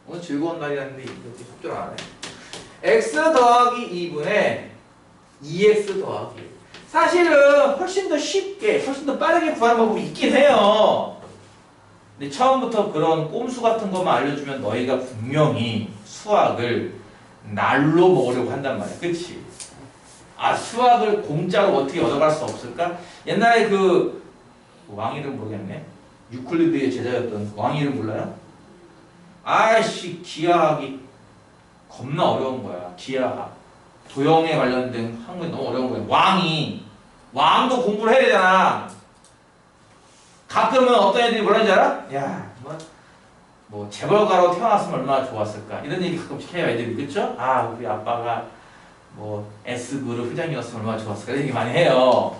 오늘 즐거운 날이라는데 이렇게 속절 안 하네. x 더하기 2분의 2x 더하기 1. 사실은 훨씬 더 쉽게 훨씬 더 빠르게 구하는 방법이 있긴 해요. 근데 처음부터 그런 꼼수 같은 것만 알려주면 너희가 분명히 수학을 날로 먹으려고 한단 말이야. 그치? 아 수학을 공짜로 어떻게 얻어갈 수 없을까? 옛날에 그 왕 이름 모르겠네. 유클리드의 제자였던 왕 이름 몰라요? 아이씨 기하학이 겁나 어려운 거야. 기하학 도형에 관련된 학문이 너무 어려운 거야. 왕도 공부를 해야 되잖아. 가끔은 어떤 애들이 뭐라는지 알아? 야 뭐 재벌가로 태어났으면 얼마나 좋았을까 이런 얘기 가끔씩 해요 애들이. 그쵸? 아 우리 아빠가 뭐 S그룹 회장이었으면 얼마나 좋았을까 이런 얘기 많이 해요.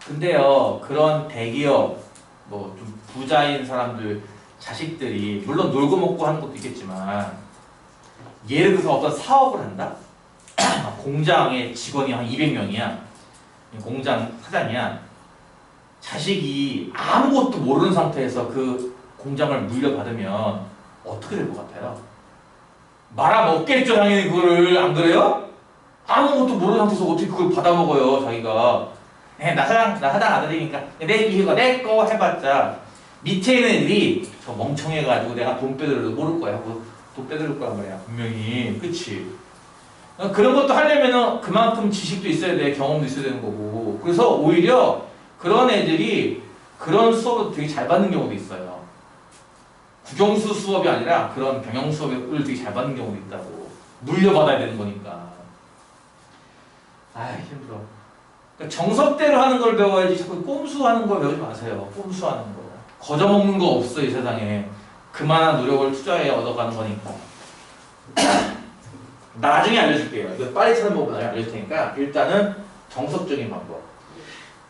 근데요 그런 대기업 뭐 좀 부자인 사람들 자식들이 물론 놀고 먹고 하는 것도 있겠지만 예를 들어서 어떤 사업을 한다? 공장의 직원이 한 200명이야. 공장 사장이야. 자식이 아무것도 모르는 상태에서 그 공장을 물려받으면 어떻게 될 것 같아요? 말아먹겠죠, 당연히 그거를. 안 그래요? 아무것도 모르는 상태에서 어떻게 그걸 받아먹어요, 자기가. 나 사장 아들이니까 이거 내 거 해봤자 밑에 있는 애들이 저 멍청해가지고 내가 돈 빼들어도 모를 거야 하고 돈 빼들을 거란 말이야, 분명히. 그치? 그런 것도 하려면은 그만큼 지식도 있어야 돼, 경험도 있어야 되는 거고. 그래서 오히려 그런 애들이 그런 수업을 되게 잘 받는 경우도 있어요. 국영수 수업이 아니라 그런 경영 수업을 되게 잘 받는 경우도 있다고. 물려받아야 되는 거니까. 힘들어. 그러니까 정석대로 하는 걸 배워야지 자꾸 꼼수하는 걸 배우지 마세요. 꼼수하는 거. 거저먹는 거 없어, 이 세상에. 그만한 노력을 투자해 얻어가는 거니까. 나중에 알려줄게요. 이거 빨리 찾는 법을 알려줄 테니까 일단은 정석적인 방법.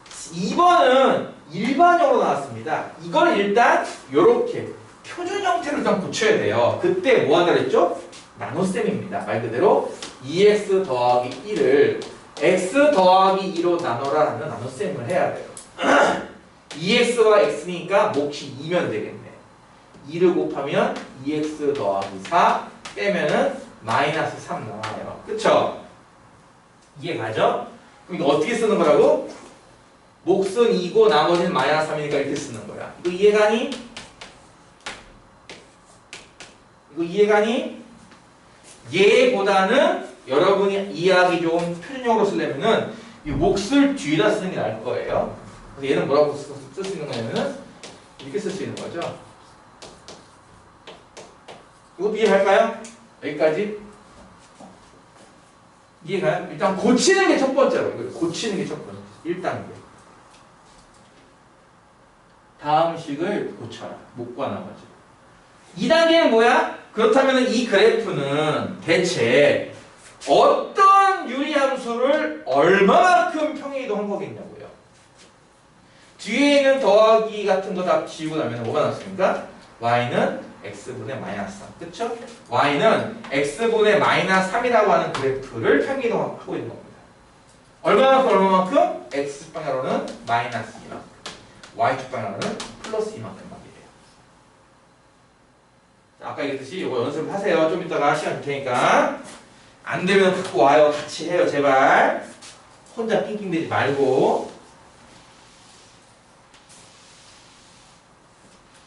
2번은 일반형으로 나왔습니다. 이걸 일단 이렇게 표준 형태로 일단 고쳐야 돼요. 그때 뭐 한다 그랬죠? 나눗셈입니다. 말 그대로 2x 더하기 1을 x 더하기 2로 나눠라 라는 나눗셈을 해야 돼요. 2x와 x니까 몫이 2면 되겠네. 2를 곱하면 2x 더하기 4 빼면은 마이너스 3 나와요. 그쵸? 이해가죠? 그럼 이거 어떻게 쓰는 거라고? 몫은 2고 나머지는 마이너스 3이니까 이렇게 쓰는 거야. 이거 이해가니? 이거 이해가니? 얘보다는 여러분이 이해하기 좋은 표준형으로 쓰려면은 이 몫을 뒤에다 쓰는 게 나을 거예요. 그래서 얘는 뭐라고 쓸 수 있는 거냐면은 이렇게 쓸 수 있는 거죠. 이것도 이해할까요? 여기까지? 이해가요? 일단 고치는 게 첫 번째로. 이거 고치는 게 첫 번째. 1단계. 다음 식을 고쳐라. 몫과 나머지. 2단계는 뭐야? 그렇다면 이 그래프는 대체 어떤 유리함수를 얼마만큼 평행이동한 거겠냐고요. 뒤에 있는 더하기 같은 거 다 지우고 나면 뭐가 나왔습니까? y는 x분의 마이너스 3. 그쵸? y는 x분의 마이너스 3이라고 하는 그래프를 평행이동하고 있는 겁니다. 얼마만큼? x방향으로는 마이너스 2만큼, y축 방향으로는 플러스 2만큼 말이에요. 아까 얘기했듯이 이거 연습을 하세요. 좀 이따가 시간 줄 테니까. 안 되면 갖고 와요. 같이 해요. 제발. 혼자 낑낑대지 말고.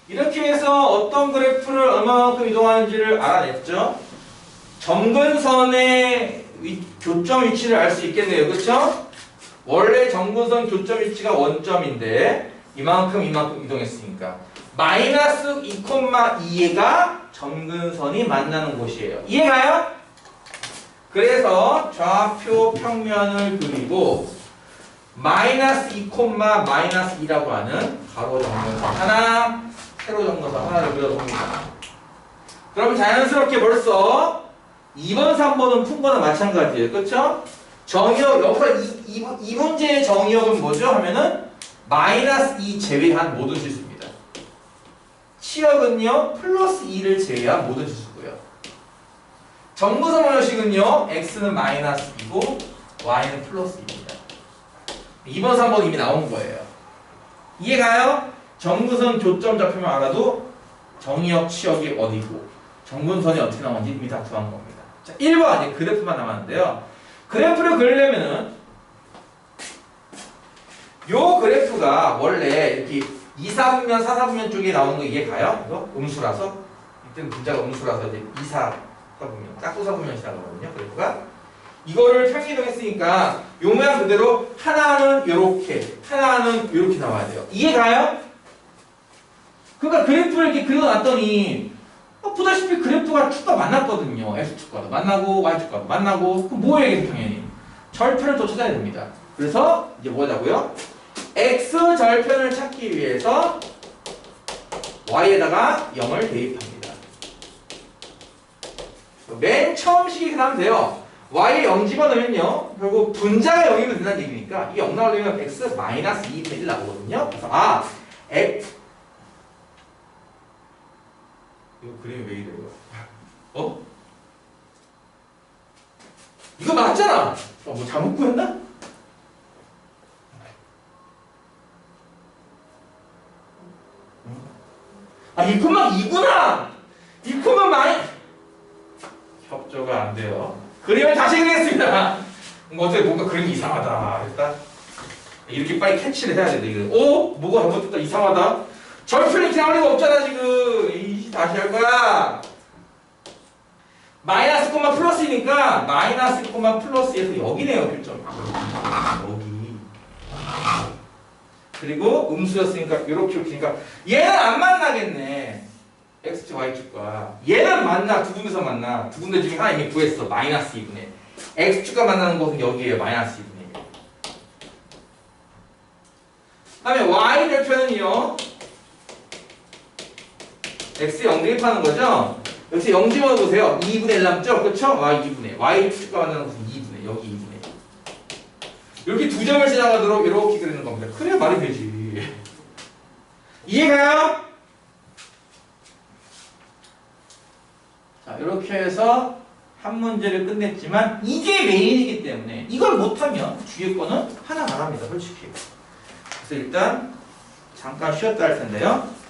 이렇게 해서 어떤 그래프를 얼마만큼 이동하는지를 알아냈죠. 점근선의 교점 위치를 알 수 있겠네요. 그렇죠? 원래 점근선 교점 위치가 원점인데 이만큼 이동했으니까 마이너스 2,2가 점근선이 만나는 곳이에요. 이해가요? 그래서 좌표 평면을 그리고 마이너스 2, 마이너스 2라고 하는 가로 점근선 하나, 세로 점근선 하나를 그려봅니다. 그럼 자연스럽게 벌써 2번, 3번은 푼 거나 마찬가지예요. 그렇죠? 정의역, 여기서 이 문제의 정의역은 뭐죠? 하면은 마이너스 2 제외한 모든 실수입니다. 치역은요, 플러스 2를 제외한 모든 실수고요. 정근선 방정식은요, x는 마이너스 2고 y는 플러스 2입니다. 2번, 3번 이미 나온 거예요. 이해가요? 정근선 교점 잡히면 알아도 정의역, 치역이 어디고 정근선이 어떻게 나오는지 이미 다 구한 겁니다. 자, 1번 이제 그래프만 남았는데요. 그래프를 그리려면은 요 그래프가 원래 이렇게 2사분면, 4사분면 쪽에 나오는 거 이해가요? 이거 음수라서 이때는 분자가 음수라서 이제 2사분면, 짝수사분면이라고 하거든요. 그래프가 이거를 평행이동했으니까 요 모양 그대로 하나는 요렇게, 하나는 요렇게 나와야 돼요. 이해가요? 그러니까 그래프를 이렇게 그려놨더니 보다시피 그래프가 축과 만났거든요. X축과도 만나고 Y축과도 만나고. 그럼 뭐예요 이게 당연히? 절편을 또 찾아야 됩니다. 그래서 이제 뭐냐고요? X절편을 찾기 위해서 Y에다가 0을 대입합니다. 맨 처음 식이 그다음 돼요. Y에 0 집어넣으면요. 결국 분자가 0이면 된다는 얘기니까 이 0 나오려면 X 마이너스 2분의 1 나오거든요. 그래서 X 이거 그림이 왜 이래 이거? 어? 이거 맞잖아. 뭐 잘못 구했나? 아, 이 콤마 2구나. 이 콤마 많이 협조가 안 돼요. 그림을 다시 그리겠습니다. 어떻게 뭔가 그림이 이상하다. 일단 이렇게 빨리 캐치를 해야 돼. 이거. 오, 뭐가 잘못됐다. 이상하다. 절편이 지나갈 리가 없잖아 지금. 다시 할 거야. 마이너스 콤마 플러스니까 마이너스 콤마 플러스에서 여기네요. 교점. 여기. 그리고 음수였으니까 이렇게 이렇게니까 얘는 안 만나겠네. x축 y축과 얘는 만나. 두 군데서 만나. 두 군데 중에 하나 이미 구했어. 마이너스 2분의 x축과 만나는 곳은 여기에요. 마이너스 2분의 1. 그 다음에 y 절편은요 x 0 대입하는 거죠. 여기서 0 집어넣으세요. 2분의 1 남죠? 그렇죠? y 2분의 y축과 만나는 곳은 2분의 여기 2분의 이렇게 두 점을 지나가도록 이렇게 그리는 겁니다. 그래야 말이 되지. 이해가요? 자, 이렇게 해서 한 문제를 끝냈지만 이게 메인이기 때문에 이걸 못하면 뒤에 거는 하나 안 합니다. 솔직히. 그래서 일단 잠깐 쉬었다 할 텐데요.